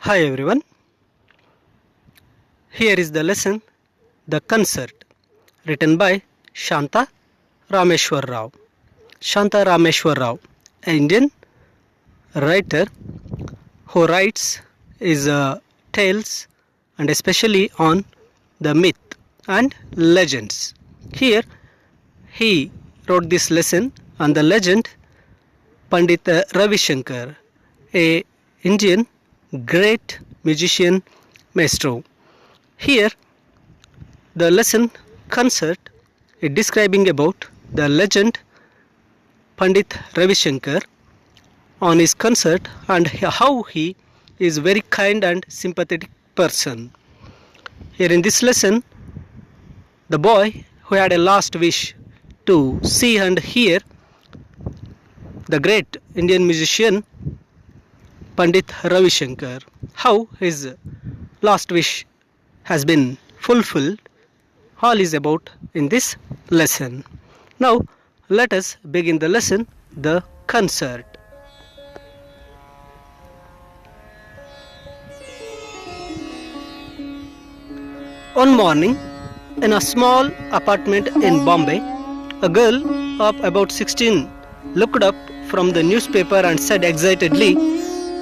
Hi everyone, here is the lesson The Concert, written by Shanta Rameshwar Rao. Shanta Rameshwar Rao, an Indian writer who writes his tales and especially on the myth and legends. Here he wrote this lesson on the legend Pandit Ravi Shankar, a Indian great musician maestro. Here the lesson concert is describing about the legend Pandit Ravi Shankar on his concert and how he is very kind and sympathetic person. Here in this lesson, the boy who had a last wish to see and hear the great Indian musician Pandit Ravi Shankar, how his last wish has been fulfilled, all is about in this lesson. Now let us begin the lesson, the concert. One morning, in a small apartment in Bombay, a girl of about 16 looked up from the newspaper and said excitedly,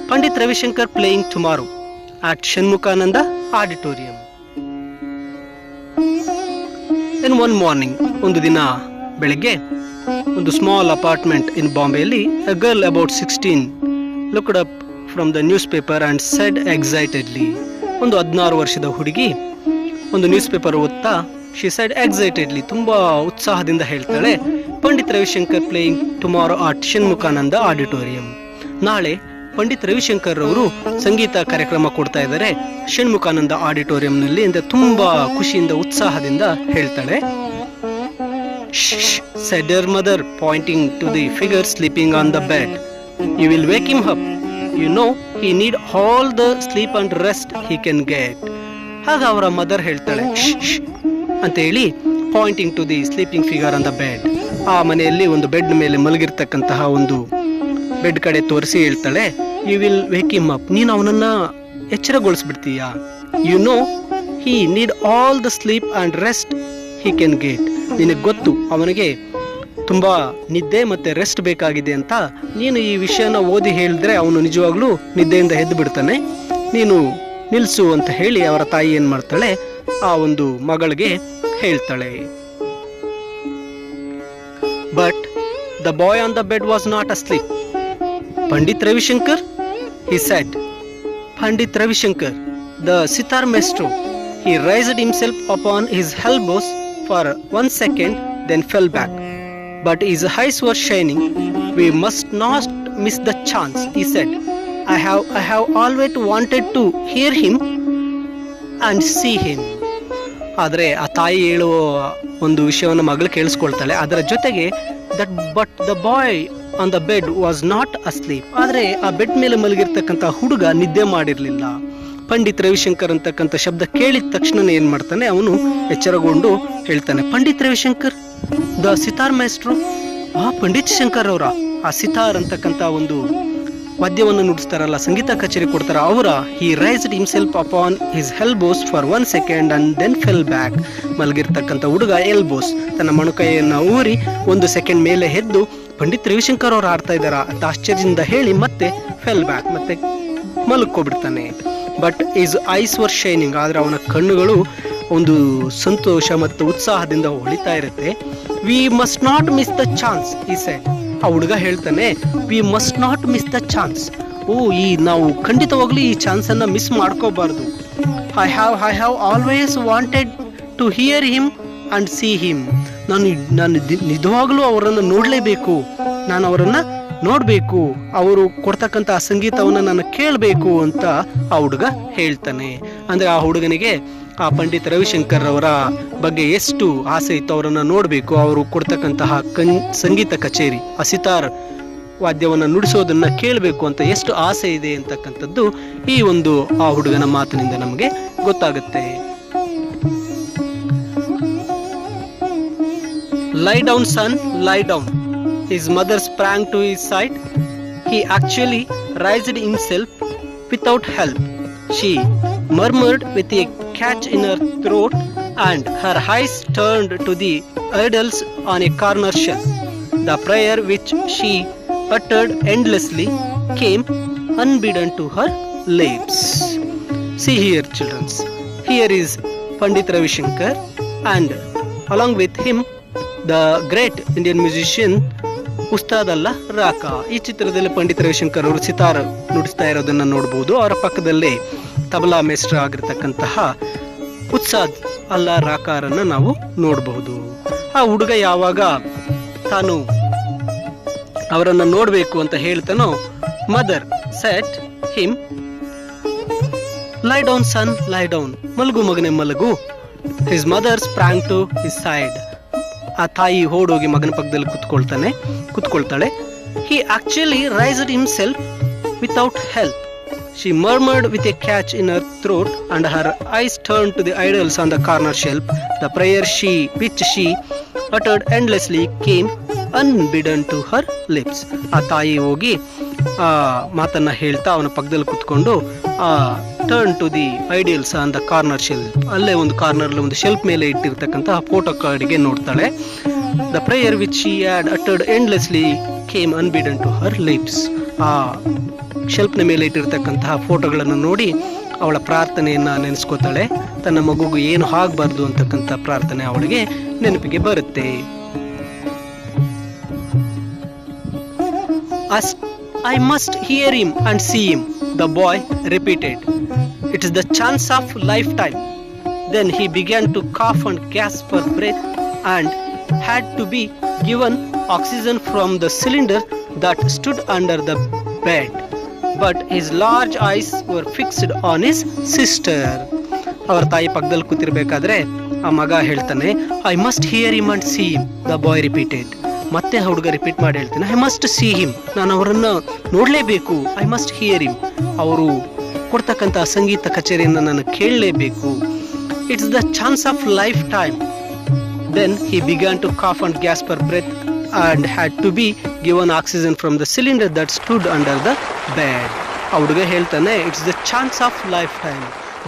Pandit Ravi Shankar playing tomorrow at Shanmukhananda Auditorium. In one morning, ಒಂದು ದಿನ ಬೆಳಗ್ಗೆ ಒಂದು small apartment in ಬಾಂಬೆಯಲ್ಲಿ a girl about 16 looked up from the newspaper and said excitedly. ಒಂದು 16 ವರ್ಷದ ಹುಡುಗಿ ಒಂದು news paper ಓದ್ತಾ she said excitedly, ತುಂಬಾ ಉತ್ಸಾಹದಿಂದ ಹೇಳ್ತಾಳೆ, Pandit Ravishankar playing tomorrow at Shanmukhananda auditorium. ನಾಳೆ ಪಂಡಿತ್ ರವಿಶಂಕರ್ ಅವರು ಸಂಗೀತ ಕಾರ್ಯಕ್ರಮ ಕೊಡ್ತಾ ಇದ್ದಾರೆ ಷಣ್ಮುಖಾನಂದ ಆಡಿಟೋರಿಯಂನಲ್ಲಿ ಅಂತ ತುಂಬಾ ಖುಷಿಯಿಂದ ಉತ್ಸಾಹದಿಂದ ಹೇಳ್ತಾಳೆ. said her mother, pointing to the figure sleeping on the bed. You will wake him up. You know he need all the sleep and rest he can get. ಆಗ ಅವರ ಮದರ್ ಹೇಳ್ತಾಳೆ ಅಂತ ಹೇಳಿ pointing to the sleeping figure on the bed. ಆ ಮನೆಯಲ್ಲಿ ಒಂದು bed ಮೇಲೆ ಮಲಗಿರ್ತಕ್ಕಂತಹ ಒಂದು ಬೆಡ್ ಕಡೆ ತೋರಿಸಿ ಹೇಳ್ತಾಳೆ, you will wake him up, ನೀನು ಅವನನ್ನ ಎಚ್ಚರಗೊಳಿಸ್ಬಿಡ್ತೀಯಾ. You know he need all the sleep and rest he can get. ನಿನಗೆ ಗೊತ್ತು ಅವನಿಗೆ ತುಂಬಾ ನಿದ್ದೆ ಮತ್ತೆ ರೆಸ್ಟ್ ಬೇಕಾಗಿದೆ ಅಂತ. ನೀನು ಈ ವಿಷಯನ ಓದಿ ಹೇಳಿದ್ರೆ ಅವನು ನಿಜವಾಗ್ಲೂ ನಿದ್ದೆಯಿಂದ ಎದ್ದು ಬಿಡ್ತಾನೆ, ನೀನು ನಿಲ್ಸು ಅಂತ ಹೇಳಿ ಅವರ ತಾಯಿ ಏನ್ ಮಾಡ್ತಾಳೆ, ಆ ಒಂದು ಮಗಳಿಗೆ ಹೇಳ್ತಾಳೆ. But the boy on the bed was not asleep. Pandit Ravi Shankar, he said. Pandit Ravi Shankar, the sitar maestro, he raised himself upon his elbows for 1 second, then fell back. But his eyes were shining. We must not miss the chance, he said. I have always wanted to hear him and see him. ಆದರೆ ಆ ತಾಯಿ ಹೇಳುವ ಒಂದು ವಿಷಯವನ್ನು ಮಗಳು ಕೇಳಿಸ್ಕೊಳ್ತಾಳೆ. ಅದರ ಜೊತೆಗೆ but the boy on the bed was not asleep. ಆದರೆ ಆ ಬೆಡ್ ಮೇಲೆ ಮಲಗಿರ್ತಕ್ಕಂಥ ಹುಡುಗ ನಿದ್ದೆ ಮಾಡಿರಲಿಲ್ಲ. ಪಂಡಿತ್ ರವಿಶಂಕರ್ ಅಂತಕ್ಕಂಥ ಶಬ್ದ ಕೇಳಿದ ತಕ್ಷಣ ಏನ್ ಮಾಡ್ತಾನೆ, ಅವನು ಎಚ್ಚರಗೊಂಡು ಹೇಳ್ತಾನೆ, ಪಂಡಿತ್ ರವಿಶಂಕರ್ ದ ಸಿತಾರ್ ಮಾಸ್ಟ್ರು, ಪಂಡಿತ್ ಶಂಕರ್ ಅವರ ಆ ಸಿತಾರ್ ಅಂತಕ್ಕಂಥ ಒಂದು ವಾದ್ಯವನ್ನು ನುಡಿಸ್ತಾರಲ್ಲ, ಸಂಗೀತ ಕಚೇರಿ ಕೊಡ್ತಾರ ಅವರ. He raised himself upon his elbows for 1 second and then fell back. ಮಲಗಿರ್ತಕ್ಕಂಥ ಹುಡುಗ ಎಲ್ಬೋಸ್ ತನ್ನ ಮೊಣಕೈಯನ್ನು ಊರಿ 1 ಸೆಕೆಂಡ್ ಮೇಲೆ ಎದ್ದು ಪಂಡಿತ್ ರವಿಶಂಕರ್ ಅವರು ಆಡ್ತಾ ಇದ್ದಾರ ಅಂತ ಆಶ್ಚರ್ಯದಿಂದ ಹೇಳಿ ಮತ್ತೆ ಫೆಲ್ ಬ್ಯಾಕ್, ಮತ್ತೆ ಮಲ್ಕೋಬಿಡ್ತಾನೆ. But his eyes were shining, ಆದ್ರೆ ಅವನ ಕಣ್ಣುಗಳು ಒಂದು ಸಂತೋಷ ಮತ್ತು ಉತ್ಸಾಹದಿಂದ ಹೊಳಿತಾ ಇರುತ್ತೆ. We must not miss the chance he said. ಆ ಹುಡುಗ ಹೇಳ್ತಾನೆ, we must not miss the chance. ನಾವು ಖಂಡಿತವಾಗ್ಲೂ ಈ ಚಾನ್ಸ್ ಅನ್ನ ಮಿಸ್ ಮಾಡ್ಕೋಬಾರ್ದು. I have always wanted to hear him and see him. ನಾನು ನಿಜವಾಗ್ಲೂ ಅವರನ್ನು ನೋಡಲೇಬೇಕು, ನಾನು ಅವರನ್ನ ನೋಡಬೇಕು, ಅವರು ಕೊಡ್ತಕ್ಕಂಥ ಆ ಸಂಗೀತವನ್ನು ನಾನು ಕೇಳಬೇಕು ಅಂತ ಆ ಹುಡುಗ ಹೇಳ್ತಾನೆ. ಅಂದ್ರೆ ಆ ಹುಡುಗನಿಗೆ ಆ ಪಂಡಿತ್ ರವಿಶಂಕರ್ ಅವರ ಬಗ್ಗೆ ಎಷ್ಟು ಆಸೆ ಇತ್ತು, ಅವರನ್ನ ನೋಡಬೇಕು, ಅವರು ಕೊಡ್ತಕ್ಕಂತಹ ಸಂಗೀತ ಕಚೇರಿ, ಆ ಸಿತಾರ್ ವಾದ್ಯವನ್ನು ನುಡಿಸೋದನ್ನ ಕೇಳಬೇಕು ಅಂತ ಎಷ್ಟು ಆಸೆ ಇದೆ ಅಂತಕ್ಕಂಥದ್ದು ಈ ಒಂದು ಆ ಹುಡುಗನ ಮಾತಿನಿಂದ ನಮಗೆ ಗೊತ್ತಾಗುತ್ತೆ. Lie down, son, lie down. His mother sprang to his side. He actually raised himself without help. she murmured with a catch in her throat, and her eyes turned to the idols on a corner shelf. The prayer which she uttered endlessly came unbidden to her lips. See here, children. Here is Pandit Ravi Shankar, and along with him, the great Indian musician Ustad ಅಲ್ಲಾ ರಾಕಾ. ಈ ಚಿತ್ರದಲ್ಲಿ ಪಂಡಿತ್ ರವಿಶಂಕರ್ ಅವರು ಸಿತಾರ್ ನುಡಿಸ್ತಾ ಇರೋದನ್ನ ನೋಡಬಹುದು. ಅವರ ಪಕ್ಕದಲ್ಲೇ tabla master ಆಗಿರ್ತಕ್ಕಂತಹ Ustad ಅಲ್ಲಾ ರಾಕಾರನ್ನ ನಾವು ನೋಡಬಹುದು. ಆ ಹುಡುಗ ಯಾವಾಗ ತಾನು ಅವರನ್ನ ನೋಡಬೇಕು ಅಂತ ಹೇಳ್ತಾನೋ, mother said him, lie down son, lie down, ಮಲಗು ಮಗನೆ ಮಲಗು. His mother sprang to his side. ಆ ತಾಯಿ ಓಡೋಗಿ ಮಗನ ಪಕ್ಕದಲ್ಲಿ ಕುತ್ಕೊಳ್ತಾಳೆ. He actually raised himself without help. She murmured with a catch in her throat, and her eyes turned to the idols on the corner shelf. The prayer which she uttered endlessly came unbidden to her lips. ಆ ತಾಯಿ ಹೋಗಿ ಆ ಮಾತನ್ನ ಹೇಳ್ತಾ ಅವನ ಪಕ್ಕದಲ್ಲಿ ಕುತ್ಕೊಂಡು turn to the ideals on the corner shelf, ಅಲ್ಲೇ ಒಂದು ಕಾರ್ನರ್ ಒಂದು ಶೆಲ್ಫ್ ಮೇಲೆ ಇಟ್ಟಿರ್ತಕ್ಕಂತಹ ಫೋಟೋ ಕಾರ್ಡ್ಗೆ ನೋಡ್ತಾಳೆ. The prayer which she had uttered endlessly came unbidden to her lips. ಆ ಶೆಲ್ಫ್ನ ಮೇಲೆ ಇಟ್ಟಿರ್ತಕ್ಕಂತಹ ಫೋಟೋಗಳನ್ನು ನೋಡಿ ಅವಳ ಪ್ರಾರ್ಥನೆಯನ್ನ ನೆನೆಸ್ಕೋತಾಳೆ. ತನ್ನ ಮಗುಗೂ ಏನು ಆಗಬಾರ್ದು ಅಂತಕ್ಕಂಥ ಪ್ರಾರ್ಥನೆ ಅವಳಿಗೆ ನೆನಪಿಗೆ ಬರುತ್ತೆ. I must hear him and see him, the boy repeated. It is the chance of lifetime. Then he began to cough and gasp for breath and had to be given oxygen from the cylinder that stood under the bed. But his large eyes were fixed on his sister. ಅವರ ತಾಯಿ ಪಕ್ಕದಲ್ಲಿ ಕೂತಿರ್ಬೇಕಾದ್ರೆ ಆ ಮಗ ಹೇಳ್ತಾನೆ, I must hear him and see him, the boy repeated. ಮತ್ತೆ ಹುಡುಗ repeat ಮಾಡಿ ಹೇಳ್ತಾನೆ, ಐ ಮಸ್ಟ್ ಸಿ ಹಿಮ್, ನಾನು ಅವರನ್ನ ನೋಡಲೇಬೇಕು. ಐ ಮಸ್ಟ್ ಹಿಯರ್ ಹಿಮ್, ಅವರು ಕೊಡ್ತಕ್ಕಂಥ ಸಂಗೀತ ಕಚೇರಿಯನ್ನು ನಾನು ಕೇಳಲೇಬೇಕು. It's the chance of lifetime. Then he began to cough and gasp for breath and had to be given oxygen from the cylinder that stood under the bed. ಆ ಹುಡುಗ ಹೇಳ್ತಾನೆ, it's the chance of lifetime.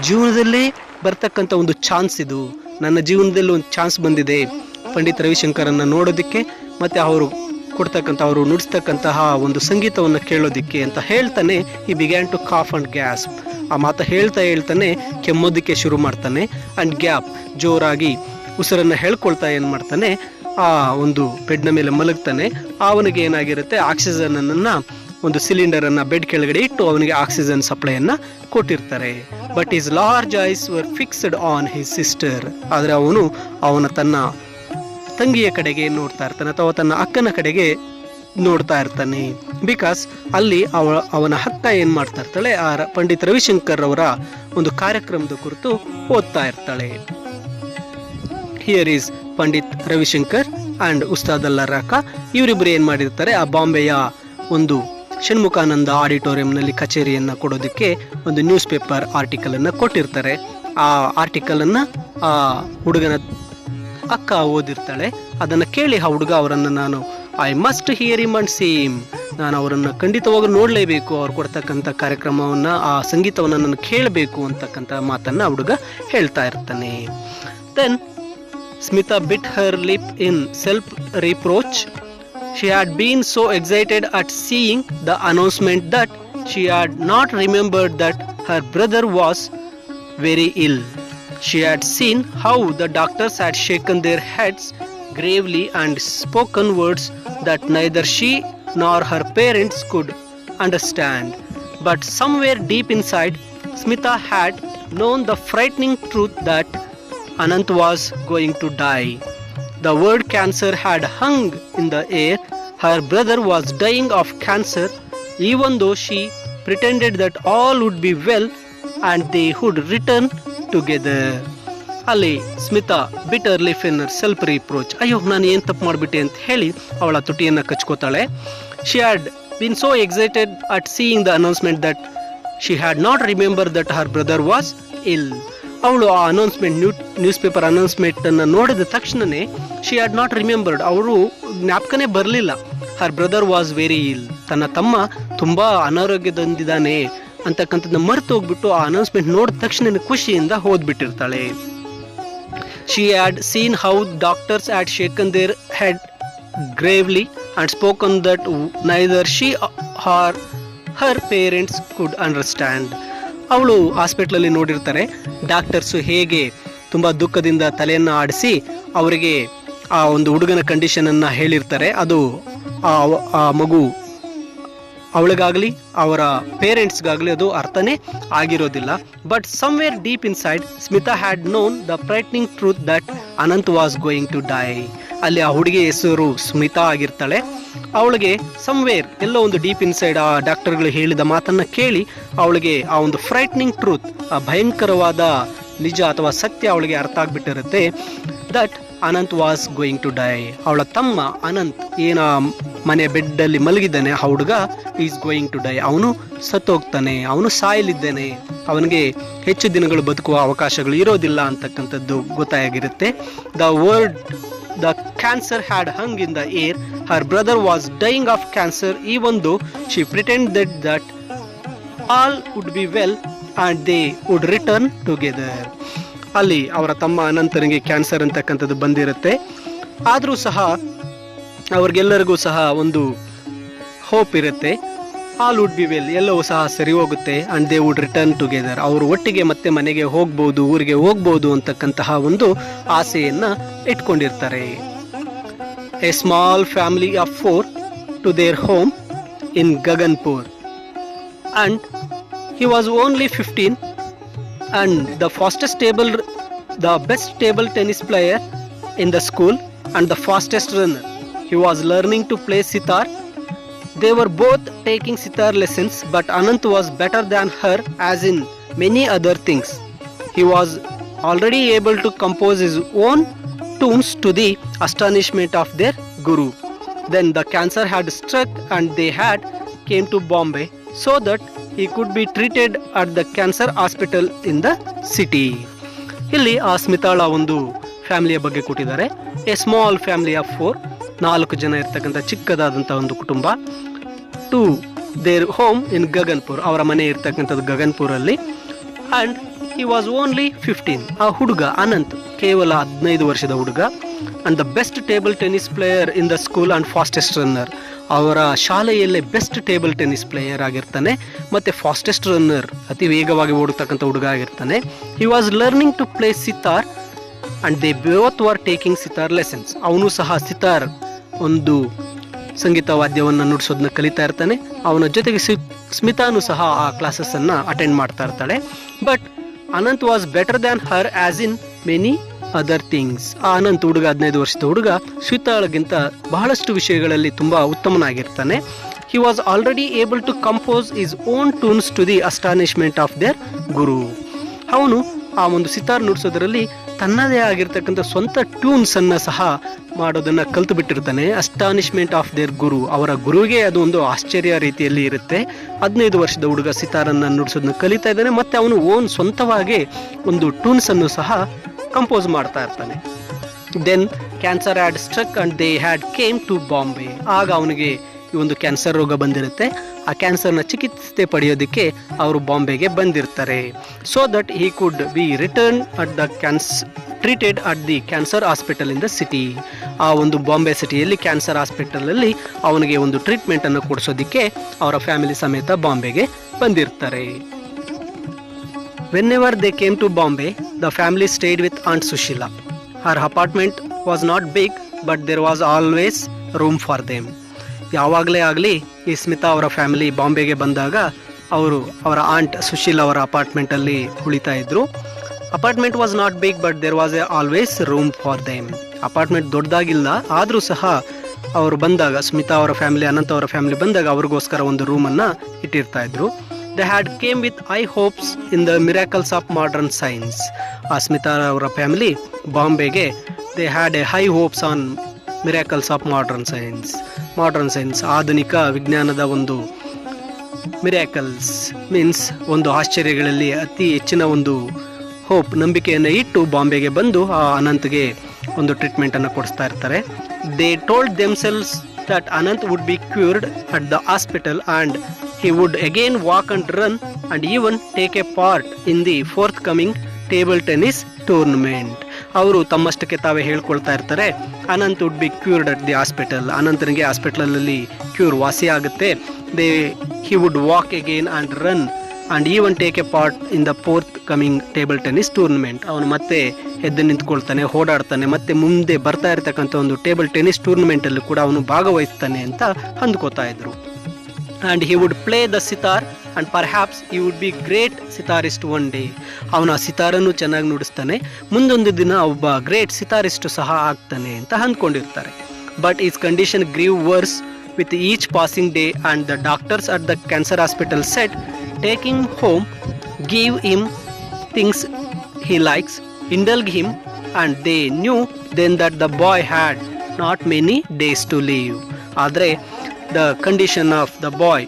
ಜೀವನದಲ್ಲೇ ಬರ್ತಕ್ಕಂಥ ಒಂದು chance ಇದು. ನನ್ನ ಜೀವನದಲ್ಲಿ ಒಂದು ಚಾನ್ಸ್ ಬಂದಿದೆ ಪಂಡಿತ್ ರವಿಶಂಕರನ್ನ ನೋಡೋದಕ್ಕೆ, ಮತ್ತೆ ಅವರು ಕೊಡ್ತಕ್ಕಂಥ ಅವರು ನುಡಿಸ್ತಕ್ಕಂತಹ ಒಂದು ಸಂಗೀತವನ್ನು ಕೇಳೋದಿಕ್ಕೆ ಅಂತ ಹೇಳ್ತಾನೆ. ಈ ಬಿಗ್ಯಾನ್ ಟು ಕಾಫ್ ಅಂಡ್ ಗ್ಯಾಸ್ಪ್. ಆ ಮಾತು ಹೇಳ್ತಾನೆ ಕೆಮ್ಮೋದಕ್ಕೆ ಶುರು ಮಾಡ್ತಾನೆ. ಅಂಡ್ ಗ್ಯಾಪ್, ಜೋರಾಗಿ ಉಸಿರನ್ನು ಹೇಳ್ಕೊಳ್ತಾ ಏನು ಮಾಡ್ತಾನೆ, ಆ ಒಂದು ಬೆಡ್ನ ಮೇಲೆ ಮಲಗ್ತಾನೆ. ಅವನಿಗೆ ಏನಾಗಿರುತ್ತೆ, ಆಕ್ಸಿಜನ್ ಅನ್ನ ಒಂದು ಸಿಲಿಂಡರ್ ಅನ್ನ ಬೆಡ್ ಕೆಳಗಡೆ ಇಟ್ಟು ಅವನಿಗೆ ಆಕ್ಸಿಜನ್ ಸಪ್ಲೈಯನ್ನ ಕೊಟ್ಟಿರ್ತಾರೆ. But his large ice var fixed on his sister. ಆದರೆ ಅವನ ತನ್ನ ತಂಗಿಯ ಕಡೆಗೆ ನೋಡ್ತಾ ಇರ್ತಾನೆ, ಅಥವಾ ತನ್ನ ಅಕ್ಕನ ಕಡೆಗೆ ನೋಡ್ತಾ ಇರ್ತಾನೆ. ಬಿಕಾಸ್ ಅಲ್ಲಿ ಅವನ ಅಕ್ಕ ಏನ್ ಮಾಡ್ತಾ ಇರ್ತಾಳೆ, ಆ ಪಂಡಿತ್ ರವಿಶಂಕರ್ ಅವರ ಒಂದು ಕಾರ್ಯಕ್ರಮದ ಕುರಿತು ಓದ್ತಾ ಇರ್ತಾಳೆ. Here is Pandit Ravishankar and Ustad ಅಲ್ಲಾ ರಾಕಾ. ಇವರಿಬ್ಬರು ಏನ್ ಮಾಡಿರ್ತಾರೆ, ಆ ಬಾಂಬೆಯ ಒಂದು ಷಣ್ಮುಖಾನಂದ ಆಡಿಟೋರಿಯಂನಲ್ಲಿ ಕಚೇರಿಯನ್ನ ಕೊಡೋದಕ್ಕೆ ಒಂದು ನ್ಯೂಸ್ ಪೇಪರ್ ಆರ್ಟಿಕಲ್ ಅನ್ನ ಕೊಟ್ಟಿರ್ತಾರೆ. ಆ ಆರ್ಟಿಕಲ್ ಅನ್ನ ಆ ಹುಡುಗನ ಅಕ್ಕ ಓದಿರ್ತಾಳೆ. ಅದನ್ನ ಕೇಳಿ ಆ ಹುಡುಗ ಅವರನ್ನ, ನಾನು I must here him and see him, ನಾನು ಅವರನ್ನು ಖಂಡಿತವಾಗಿ ನೋಡಲೇಬೇಕು, ಅವ್ರು ಕೊಡ್ತಕ್ಕಂಥ ಕಾರ್ಯಕ್ರಮವನ್ನ, ಆ ಸಂಗೀತವನ್ನು ನಾನು ಕೇಳಬೇಕು ಅಂತಕ್ಕಂಥ ಮಾತನ್ನ ಹುಡುಗ ಹೇಳ್ತಾ ಇರ್ತಾನೆ. Then Smita bit her lip in self reproach. She had been so excited at seeing the announcement that she had not remembered that her brother was very ill. She had seen how the doctors had shaken their heads gravely and spoken words that neither she nor her parents could understand. But somewhere deep inside, Smita had known the frightening truth that Anant was going to die. The word cancer had hung in the air. Her brother was dying of cancer, even though she pretended that all would be well and they would return together. ಅಲ್ಲಿ Smita bit her lip in self reproach. ಅಯ್ಯೋ, ನಾನು ಏನು ತಪ್ಪು ಮಾಡಿಬಿಟ್ಟೆ ಅಂತ ಹೇಳಿ ಅವಳ ತುಟಿಯನ್ನು ಕಚ್ಕೋತಾಳೆ. She had been so excited at seeing the announcement that she had not remembered that her brother was ill. ಅವಳು ಆ ಅನೌನ್ಸ್ಮೆಂಟ್ ನ್ಯೂಸ್ ಪೇಪರ್ ಅನೌನ್ಸ್ಮೆಂಟ್ ಅನ್ನು ನೋಡಿದ ತಕ್ಷಣನೇ ಶಿ ಹ್ಯಾಡ್ ನಾಟ್ ರಿಮೆಂಬರ್ಡ್, ಅವರು ಜ್ಞಾಪಕನೇ ಬರಲಿಲ್ಲ. ಹರ್ ಬ್ರದರ್ ವಾಸ್ ವೆರಿ ಇಲ್, ತನ್ನ ತಮ್ಮ ತುಂಬಾ ಅನಾರೋಗ್ಯದಿಂದಿದ್ದಾನೆ, ಅಂತಕ್ಕಂಥದ್ದನ್ನ ಮರೆತು ಹೋಗ್ಬಿಟ್ಟು ಆ ಅನೌನ್ಸ್ಮೆಂಟ್ ನೋಡಿದ ತಕ್ಷಣ ಖುಷಿಯಿಂದ ಹೋದ್ಬಿಟ್ಟಿರ್ತಾಳೆ. She had seen how doctors had shaken their head gravely and spoken that neither she or her parents could understand. ಅವಳು ಹಾಸ್ಪಿಟ್ಲಲ್ಲಿ ನೋಡಿರ್ತಾರೆ, ಡಾಕ್ಟರ್ಸು ಹೇಗೆ ತುಂಬ ದುಃಖದಿಂದ ತಲೆಯನ್ನು ಆಡಿಸಿ ಅವರಿಗೆ ಆ ಒಂದು ಹುಡುಗನ ಕಂಡೀಷನನ್ನು ಹೇಳಿರ್ತಾರೆ. ಅದು ಆ ಮಗು ಅವಳಿಗಾಗಲಿ ಅವರ ಪೇರೆಂಟ್ಸ್ಗಾಗಲಿ ಅದು ಅರ್ಥನೇ ಆಗಿರೋದಿಲ್ಲ. But somewhere deep inside Smita had known the frightening truth that Anant was going to die. ಅಲ್ಲಿ ಆ ಹುಡುಗಿ ಹೆಸರು ಸ್ಮಿತಾ ಆಗಿರ್ತಾಳೆ. ಅವಳಿಗೆ ಸಮ್ವೇರ್ ಎಲ್ಲೋ ಒಂದು ಡೀಪ್ ಇನ್ಸೈಡ್ ಆ ಡಾಕ್ಟರ್ಗಳು ಹೇಳಿದ ಮಾತನ್ನು ಕೇಳಿ ಅವಳಿಗೆ ಆ ಒಂದು ಫ್ರೈಟ್ನಿಂಗ್ ಟ್ರೂತ್, ಆ ಭಯಂಕರವಾದ ನಿಜ ಅಥವಾ ಸತ್ಯ ಅವಳಿಗೆ ಅರ್ಥ ಆಗಿಬಿಟ್ಟಿರುತ್ತೆ. That Anant was going to die. ಅವಳ ತಮ್ಮ ಅನಂತ್ ಏನ ಮನೆ ಬೆಡ್ಡಲ್ಲಿ ಮಲಗಿದ್ದಾನೆ, ಆ ಹುಡುಗ ಈಸ್ ಗೋಯಿಂಗ್ ಟು ಡೈ. ಅವನು ಸತ್ತೋಗ್ತಾನೆ, ಅವನು ಸಾಯಲಿದ್ದಾನೆ, ಅವನಿಗೆ ಹೆಚ್ಚು ದಿನಗಳು ಬದುಕುವ ಅವಕಾಶಗಳು ಇರೋದಿಲ್ಲ ಅಂತಕ್ಕಂಥದ್ದು ಗೊತ್ತಾಗಿರುತ್ತೆ. The cancer had hung in the air. Her brother was dying of cancer. Even though she pretended that all would be well and they would return together. ಅಲ್ಲಿ ಅವರ ತಮ್ಮ ಅನಂತನಿಗೆ ಕ್ಯಾನ್ಸರ್ ಅಂತಕ್ಕಂಥದ್ದು ಬಂದಿರುತ್ತೆ. ಆದರೂ ಸಹ ಅವ್ರಿಗೆಲ್ಲರಿಗೂ ಸಹ ಒಂದು ಹೋಪ್ ಇರುತ್ತೆ. ಆಲ್ ವುಡ್ ಬಿ ವೆಲ್, ಎಲ್ಲವೂ ಸಹ ಸರಿ ಹೋಗುತ್ತೆ. And they would return together. ಅವರು ಒಟ್ಟಿಗೆ ಮತ್ತೆ ಮನೆಗೆ ಹೋಗ್ಬೋದು, ಊರಿಗೆ ಹೋಗ್ಬೋದು ಅಂತಕ್ಕಂತಹ ಒಂದು ಆಸೆಯನ್ನು ಇಟ್ಕೊಂಡಿರ್ತಾರೆ. A small family of 4 to their home in Gaganpur. And he was only 15 and the best table tennis player in the school and the fastest runner. He was learning to play sitar. They were both taking sitar lessons, but Anant was better than her as in many other things. He was already able to compose his own tunes to the astonishment of their guru. Then the cancer had struck and they had came to Bombay so that he could be treated at the cancer hospital in the city. ಇಲ್ಲಿ ಆ ಸ್ಮಿತಾಳ ಒಂದು ಫ್ಯಾಮಿಲಿಯ ಬಗ್ಗೆ ಕೊಟ್ಟಿದ್ದಾರೆ. A small family of 4, 4 ಜನ ಇರ್ತಕ್ಕಂಥ ಚಿಕ್ಕದಾದಂಥ ಒಂದು ಕುಟುಂಬ. To their home in Gaganpur, ಅವರ ಮನೆ ಇರ್ತಕ್ಕಂಥದ್ದು ಗಗನ್ಪುರಲ್ಲಿ. And he was only 15. ಆ ಹುಡುಗ ಅನಂತ್ ಕೇವಲ 15 ವರ್ಷದ ಹುಡುಗ. And the best table tennis player in the school and fastest runner. ಅವರ ಶಾಲೆಯಲ್ಲೇ ಬೆಸ್ಟ್ ಟೇಬಲ್ ಟೆನ್ನಿಸ್ ಪ್ಲೇಯರ್ ಆಗಿರ್ತಾನೆ ಮತ್ತು ಫಾಸ್ಟೆಸ್ಟ್ ರನ್ನರ್, ಅತಿ ವೇಗವಾಗಿ ಓಡತಕ್ಕಂಥ ಹುಡುಗ ಆಗಿರ್ತಾನೆ. He was learning to play sitar and they both were taking sitar lessons. ಅವನು ಸಹ ಸಿತಾರ್ ಒಂದು ಸಂಗೀತ ವಾದ್ಯವನ್ನು ನುಡಿಸೋದನ್ನ ಕಲಿತಾ ಇರ್ತಾನೆ. ಅವನ ಜೊತೆಗೆ ಸ್ಮಿತಾನು ಸಹ ಆ ಕ್ಲಾಸಸ್ಸನ್ನು ಅಟೆಂಡ್ ಮಾಡ್ತಾ ಇರ್ತಾಳೆ. But Anant was better than her as in many other things. ಆ ಅನಂತ್ ಹುಡುಗ 15 ವರ್ಷದ ಹುಡುಗ ಸ್ಮಿತಾಳಿಗಿಂತ ಬಹಳಷ್ಟು ವಿಷಯಗಳಲ್ಲಿ ತುಂಬ ಉತ್ತಮನಾಗಿರ್ತಾನೆ. He was already able to compose his own tunes to the astonishment of their guru. ಅವನು ಆ ಒಂದು ಸಿತಾರ್ ನುಡಿಸೋದ್ರಲ್ಲಿ ತನ್ನದೇ ಆಗಿರ್ತಕ್ಕಂಥ ಸ್ವಂತ ಟ್ಯೂನ್ಸನ್ನು ಸಹ ಮಾಡೋದನ್ನು ಕಲ್ತು ಬಿಟ್ಟಿರ್ತಾನೆ. ಅಸ್ಟಾನಿಶ್ಮೆಂಟ್ ಆಫ್ ದೇರ್ ಗುರು, ಅವರ ಗುರುವಿಗೆ ಅದು ಒಂದು ಆಶ್ಚರ್ಯ ರೀತಿಯಲ್ಲಿ ಇರುತ್ತೆ. 15 ವರ್ಷದ ಹುಡುಗ ಸಿತಾರನ್ನು ನುಡಿಸೋದನ್ನ ಕಲಿತಾ ಇದ್ದಾನೆ ಮತ್ತು ಅವನು ಓನ್ ಸ್ವಂತವಾಗಿ ಒಂದು ಟ್ಯೂನ್ಸನ್ನು ಸಹ ಕಂಪೋಸ್ ಮಾಡ್ತಾ ಇರ್ತಾನೆ. Then cancer had struck and they had came to Bombay. ಆಗ ಅವನಿಗೆ ಈ ಒಂದು ಕ್ಯಾನ್ಸರ್ ರೋಗ ಬಂದಿರುತ್ತೆ. ಆ ಕ್ಯಾನ್ಸರ್ನ ಚಿಕಿತ್ಸೆ ಪಡೆಯೋದಕ್ಕೆ ಅವರು ಬಾಂಬೆಗೆ ಬಂದಿರ್ತಾರೆ. So that he could be return at the treated at the cancer hospital in the city. ಆ ಒಂದು ಬಾಂಬೆ ಸಿಟಿಯಲ್ಲಿ ಕ್ಯಾನ್ಸರ್ ಹಾಸ್ಪಿಟಲಲ್ಲಿ ಅವನಿಗೆ ಒಂದು ಟ್ರೀಟ್ಮೆಂಟನ್ನು ಕೊಡಿಸೋದಕ್ಕೆ ಅವರ ಫ್ಯಾಮಿಲಿ ಸಮೇತ ಬಾಂಬೆಗೆ ಬಂದಿರ್ತಾರೆ. Whenever they came to Bombay, the family stayed with Aunt Sushila. Her apartment was not big, but there was always room for them. ಯಾವಾಗಲೇ ಆಗಲಿ ಈ ಸ್ಮಿತಾ ಅವರ ಫ್ಯಾಮಿಲಿ ಬಾಂಬೆಗೆ ಬಂದಾಗ ಅವರು ಅವರ ಆಂಟ್ ಸುಶೀಲ್ ಅವರ ಅಪಾರ್ಟ್ಮೆಂಟಲ್ಲಿ ಉಳಿತಾ ಇದ್ರು. Apartment was not big, but there was always room for them. Apartment ದೊಡ್ಡದಾಗಿಲ್ಲ, ಆದರೂ ಸಹ ಅವರು ಬಂದಾಗ, ಸ್ಮಿತಾ ಅವರ ಫ್ಯಾಮಿಲಿ, ಅನಂತ್ ಅವರ ಫ್ಯಾಮಿಲಿ ಬಂದಾಗ ಅವ್ರಿಗೋಸ್ಕರ ಒಂದು ರೂಮನ್ನು ಇಟ್ಟಿರ್ತಾ ಇದ್ರು. They had came with high hopes in the miracles of modern science. ಆ ಸ್ಮಿತಾ ಅವರ family ಬಾಂಬೆಗೆ they had a high hopes on miracles of modern science. Modern science, ಆಧುನಿಕ ವಿಜ್ಞಾನದ ಒಂದು ಮಿರಾಕಲ್ಸ್ ಮೀನ್ಸ್ ಒಂದು ಆಶ್ಚರ್ಯಗಳಲ್ಲಿ ಅತಿ ಹೆಚ್ಚಿನ ಒಂದು ಹೋಪ್, ನಂಬಿಕೆಯನ್ನು ಇಟ್ಟು ಬಾಂಬೆಗೆ ಬಂದು ಆ ಅನಂತ್ಗೆ ಒಂದು ಟ್ರೀಟ್ಮೆಂಟನ್ನು ಕೊಡಿಸ್ತಾ ಇರ್ತಾರೆ. They told themselves that Anant would be cured at the hospital and he would again walk and run and even take a part in the forthcoming table tennis tournament. ಅವರು ತಮ್ಮಷ್ಟಕ್ಕೆ ತಾವೇ ಹೇಳ್ಕೊಳ್ತಾ ಇರ್ತಾರೆ, Anant would be cured at the hospital. ಅನಂತನಿಗೆ ಹಾಸ್ಪಿಟಲಲ್ಲಿ cure ವಾಸಿ ಆಗುತ್ತೆ. He would walk again and run and even take a part in the forthcoming table tennis tournament. ಅವನು ಮತ್ತೆ ಎದ್ದು ನಿಂತ್ಕೊಳ್ತಾನೆ, ಓಡಾಡ್ತಾನೆ, ಮತ್ತೆ ಮುಂದೆ ಬರ್ತಾ ಇರತಕ್ಕಂಥ ಒಂದು ಟೇಬಲ್ ಟೆನ್ನಿಸ್ ಟೂರ್ನಮೆಂಟಲ್ಲೂ ಕೂಡ ಅವನು ಭಾಗವಹಿಸ್ತಾನೆ ಅಂತ ಅಂದ್ಕೋತಾ ಇದ್ರು. And he would play the sitar and perhaps he would be great sitarist one day. ಅವನು ಆ ಸಿತಾರನ್ನು ಚೆನ್ನಾಗಿ ನುಡಿಸ್ತಾನೆ, ಮುಂದೊಂದು ದಿನ ಒಬ್ಬ ಗ್ರೇಟ್ ಸಿತಾರಿಸ್ಟು ಸಹ ಆಗ್ತಾನೆ ಅಂತ ಅಂದ್ಕೊಂಡಿರ್ತಾರೆ. But his condition grew worse with each passing day and the doctors at the cancer hospital said take him home, give him things he likes, indulge him, and they knew then that the boy had not many days to live. ಆದರೆ the condition of the boy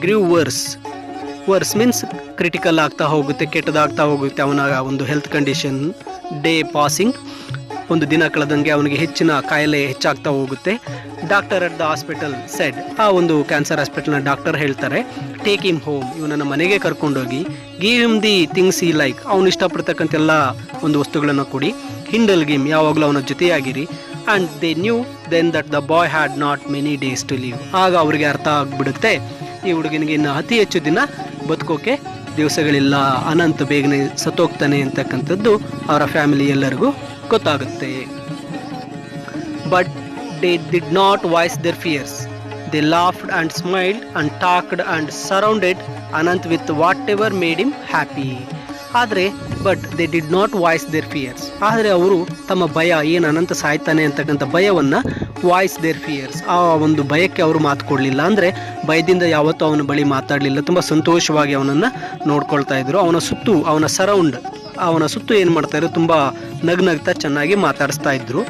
grew worse. Worse means critical ಆಗ್ತಾ ಹೋಗುತ್ತೆ, ಕೆಟ್ಟದಾಗ್ತಾ ಹೋಗುತ್ತೆ ಅವನ ಒಂದು health condition. Day passing, ಒಂದು ದಿನ ಕಳೆದಂಗೆ ಅವನಿಗೆ ಹೆಚ್ಚಿನ ಕಾಯಿಲೆ ಹೆಚ್ಚಾಗ್ತಾ ಹೋಗುತ್ತೆ. Doctor at the hospital said, ಆ ಒಂದು ಕ್ಯಾನ್ಸರ್ ಹಾಸ್ಪಿಟಲ್ನ ಡಾಕ್ಟರ್ ಹೇಳ್ತಾರೆ, ಟೇಕ್ ಹಿಮ್ ಹೋಮ್, ಇವನನ್ನು ಮನೆಗೆ ಕರ್ಕೊಂಡೋಗಿ, give him the things he like, ಅವನು ಇಷ್ಟಪಡ್ತಕ್ಕಂತೆಲ್ಲ ಒಂದು ವಸ್ತುಗಳನ್ನು ಕೊಡಿ, ಹಿಂಡಲ್ ಗಿಮ್, ಯಾವಾಗಲೂ ಅವನ ಜೊತೆಯಾಗಿರಿ. And they knew then that the boy had not many days to live. ಆಗ ಅವರಿಗೆ ಅರ್ಥ ಆಗಿಬಿಡುತ್ತೆ, ಈ ಹುಡುಗನಿಗೆ ಇನ್ನು ಅತಿ ಹೆಚ್ಚು ದಿನ ಬದುಕೋಕೆ ದಿವಸಗಳಿಲ್ಲ, ಅನಂತ್ ಬೇಗನೆ ಸತ್ತೋಗ್ತಾನೆ ಅಂತಕ್ಕಂಥದ್ದು ಅವರ ಫ್ಯಾಮಿಲಿ ಎಲ್ಲರಿಗೂ ಗೊತ್ತಾಗುತ್ತೆ. But they did not voice their fears. They laughed and smiled and talked and surrounded Anant with whatever made him happy. ಆದರೆ but they did not voice their fears. ಆದರೆ ಅವರು ತಮ್ಮ ಭಯ, ಏನು ಅನಂತ ಸಾಯ್ತಾನೆ ಅಂತಕ್ಕಂಥ ಭಯವನ್ನು ವಾಯ್ಸ್ ದೇರ್ ಫಿಯರ್ಸ್, ಆ ಒಂದು ಭಯಕ್ಕೆ ಅವರು ಮಾತು ಕೊಡಲಿಲ್ಲ. ಅಂದರೆ ಭಯದಿಂದ ಯಾವತ್ತೂ ಅವನ ಬಳಿ ಮಾತಾಡಲಿಲ್ಲ, ತುಂಬ ಸಂತೋಷವಾಗಿ ಅವನನ್ನು ನೋಡ್ಕೊಳ್ತಾ ಇದ್ರು. ಅವನ ಸುತ್ತು ಏನು ಮಾಡ್ತಾಯಿದ್ರು, ತುಂಬ ನಗ್ನಗ್ತಾ ಚೆನ್ನಾಗಿ ಮಾತಾಡಿಸ್ತಾ ಇದ್ರು.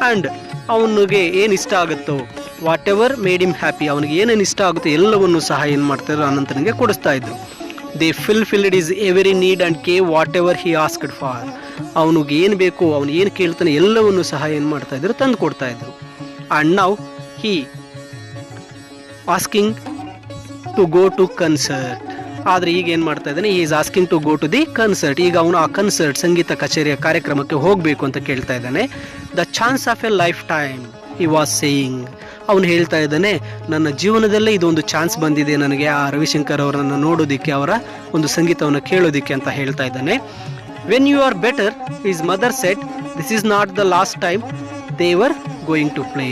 ಆ್ಯಂಡ್ ಅವನಿಗೆ ಏನು ಇಷ್ಟ ಆಗುತ್ತೋ, what ever made him happy, ಅವನಿಗೆ ಏನೇನು ಇಷ್ಟ ಆಗುತ್ತೋ ಎಲ್ಲವನ್ನು ಸಹ ಏನು ಮಾಡ್ತಾಯಿದ್ರು, ಅನಂತನಿಗೆ ಕೊಡಿಸ್ತಾ ಇದ್ರು. They filled is every need and gave what ever he asked for. ಅವನಿಗೆ ಏನು ಬೇಕು, ಅವನು ಏನು ಕೇಳ್ತಾನೆ ಎಲ್ಲವನ್ನು ಸಹ ಏನು ಮಾಡ್ತಾ ಇದ್ರು, ತಂದು ಕೊಡ್ತಾ ಇದ್ರು. And now he asking to go to concert. ಆದರೆ ಈಗ ಏನು ಮಾಡ್ತಾ ಇದ್ದಾನೆ, he is asking to go to the concert. ಈಗ ಅವನು ಆ ಕನ್ಸರ್ಟ್, ಸಂಗೀತ ಕಚೇರಿಯ ಕಾರ್ಯಕ್ರಮಕ್ಕೆ ಹೋಗಬೇಕು ಅಂತ ಕೇಳ್ತಾ ಇದ್ದಾನೆ. The chance of A life time he was saying. ಅವನು ಹೇಳ್ತಾ ಇದ್ದಾನೆ, ನನ್ನ ಜೀವನದಲ್ಲೇ ಇದೊಂದು ಚಾನ್ಸ್ ಬಂದಿದೆ ನನಗೆ ಆ ರವಿಶಂಕರ್ ಅವರನ್ನು ನೋಡೋದಕ್ಕೆ, ಅವರ ಒಂದು ಸಂಗೀತವನ್ನು ಕೇಳೋದಕ್ಕೆ ಅಂತ ಹೇಳ್ತಾ ಇದ್ದಾನೆ. When you are better, his mother said, this is not the last time they were going to play.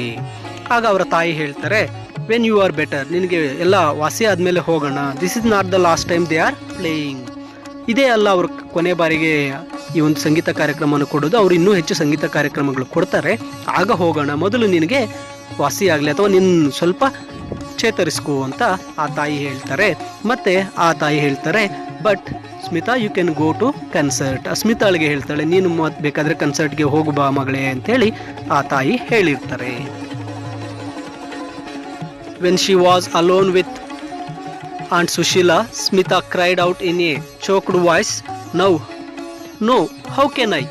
ಆಗ ಅವರ ತಾಯಿ ಹೇಳ್ತಾರೆ, ವೆನ್ ಯು ಆರ್ ಬೆಟರ್, ನಿನಗೆ ಎಲ್ಲ ವಾಸಿ ಆದಮೇಲೆ ಹೋಗೋಣ, this is not the last time they are playing. ಇದೇ ಅಲ್ಲ ಅವರು ಕೊನೆ ಬಾರಿಗೆ ಈ ಒಂದು ಸಂಗೀತ ಕಾರ್ಯಕ್ರಮವನ್ನು ಕೊಡೋದು, ಅವರು ಇನ್ನೂ ಹೆಚ್ಚು ಸಂಗೀತ ಕಾರ್ಯಕ್ರಮಗಳು ಕೊಡ್ತಾರೆ, ಆಗ ಹೋಗೋಣ, ಮೊದಲು ನಿನಗೆ ವಾಸಿ ಆಗಲಿ ಅಥವಾ ನಿನ್ನ ಸ್ವಲ್ಪ ಚೇತರಿಸ್ಕೋ ಅಂತ ಆ ತಾಯಿ ಹೇಳ್ತಾರೆ. ಮತ್ತೆ ಆ ತಾಯಿ ಹೇಳ್ತಾರೆ, but Smita you can go to concert. ಸ್ಮಿತಾಳಿಗೆ ಹೇಳ್ತಾಳೆ, ನೀನು ಬೇಕಾದರೆ ಕನ್ಸರ್ಟ್ಗೆ ಹೋಗು ಬಾ ಮಗಳೇ ಅಂತೇಳಿ ಆ ತಾಯಿ ಹೇಳಿರ್ತಾರೆ. When she was alone with aunt Sushila, Smita cried out in a choked voice, no how can I,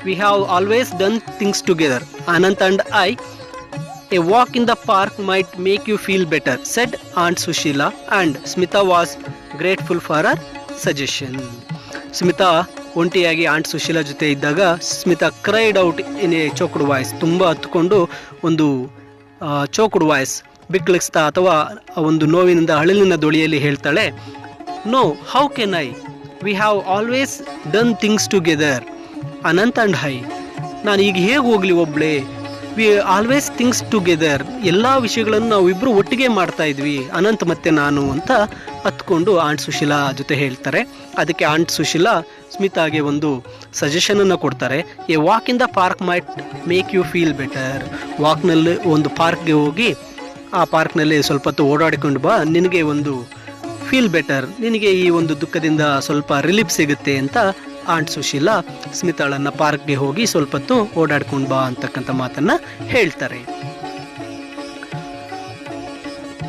we have always done things together, Anant and I. A walk in the park might make you feel better, said Aunt Sushila, and Smita was grateful for her suggestion. Smita ಒಂಟಿಯಾಗಿ aunt Sushila ಜೊತೆ ಇದ್ದಾಗ Smita cried out in a choked voice, ತುಂಬ ಹತ್ಕೊಂಡು ಒಂದು ಚೋಕ್ಡ್ voice, ಬಿಕ್ಕಳಿಸ್ತಾ ಅಥವಾ ಒಂದು ನೋವಿನಿಂದ ಅಳಲಿನ ಧ್ವನಿಯಲ್ಲಿ ಹೇಳ್ತಾಳೆ, no how can I, we have always done things together, Anant and I. ನಾನು ಈಗ ಹೇಗೆ ಹೋಗಲಿ ಒಬ್ಳೆ, ವಿ ಆಲ್ವೇಸ್ ಥಿಂಗ್ಸ್ ಟುಗೆದರ್, ಎಲ್ಲ ವಿಷಯಗಳನ್ನು ನಾವು ಇಬ್ಬರು ಒಟ್ಟಿಗೆ ಮಾಡ್ತಾ ಇದ್ವಿ, ಅನಂತ್ ಮತ್ತೆ ನಾನು ಅಂತ ಹತ್ಕೊಂಡು ಆಂಟ್ ಸುಶೀಲಾ ಜೊತೆ ಹೇಳ್ತಾರೆ. ಅದಕ್ಕೆ ಆಂಟ್ ಸುಶೀಲಾ ಸ್ಮಿತಾಗೆ ಒಂದು ಸಜೆಷನನ್ನು ಕೊಡ್ತಾರೆ. A walk in the park might make you feel better. ವಾಕ್ನಲ್ಲಿ ಒಂದು ಪಾರ್ಕ್ಗೆ ಹೋಗಿ ಆ ಪಾರ್ಕ್ನಲ್ಲಿ ಸ್ವಲ್ಪ ಹೊತ್ತು ಓಡಾಡಿಕೊಂಡು ಬಾ, ನಿನಗೆ ಒಂದು ಫೀಲ್ ಬೆಟರ್, ನಿನಗೆ ಈ ಒಂದು ದುಃಖದಿಂದ ಸ್ವಲ್ಪ ರಿಲೀಫ್ ಸಿಗುತ್ತೆ ಅಂತ ಆಂಟ್ ಸುಶೀಲಾ ಸ್ಮಿತಾಳನ್ನು ಪಾರ್ಕ್ಗೆ ಹೋಗಿ ಸ್ವಲ್ಪ ಹೊತ್ತು ಓಡಾಡ್ಕೊಂಡು ಬಾ ಅಂತಕ್ಕಂಥ ಮಾತನ್ನು ಹೇಳ್ತಾರೆ.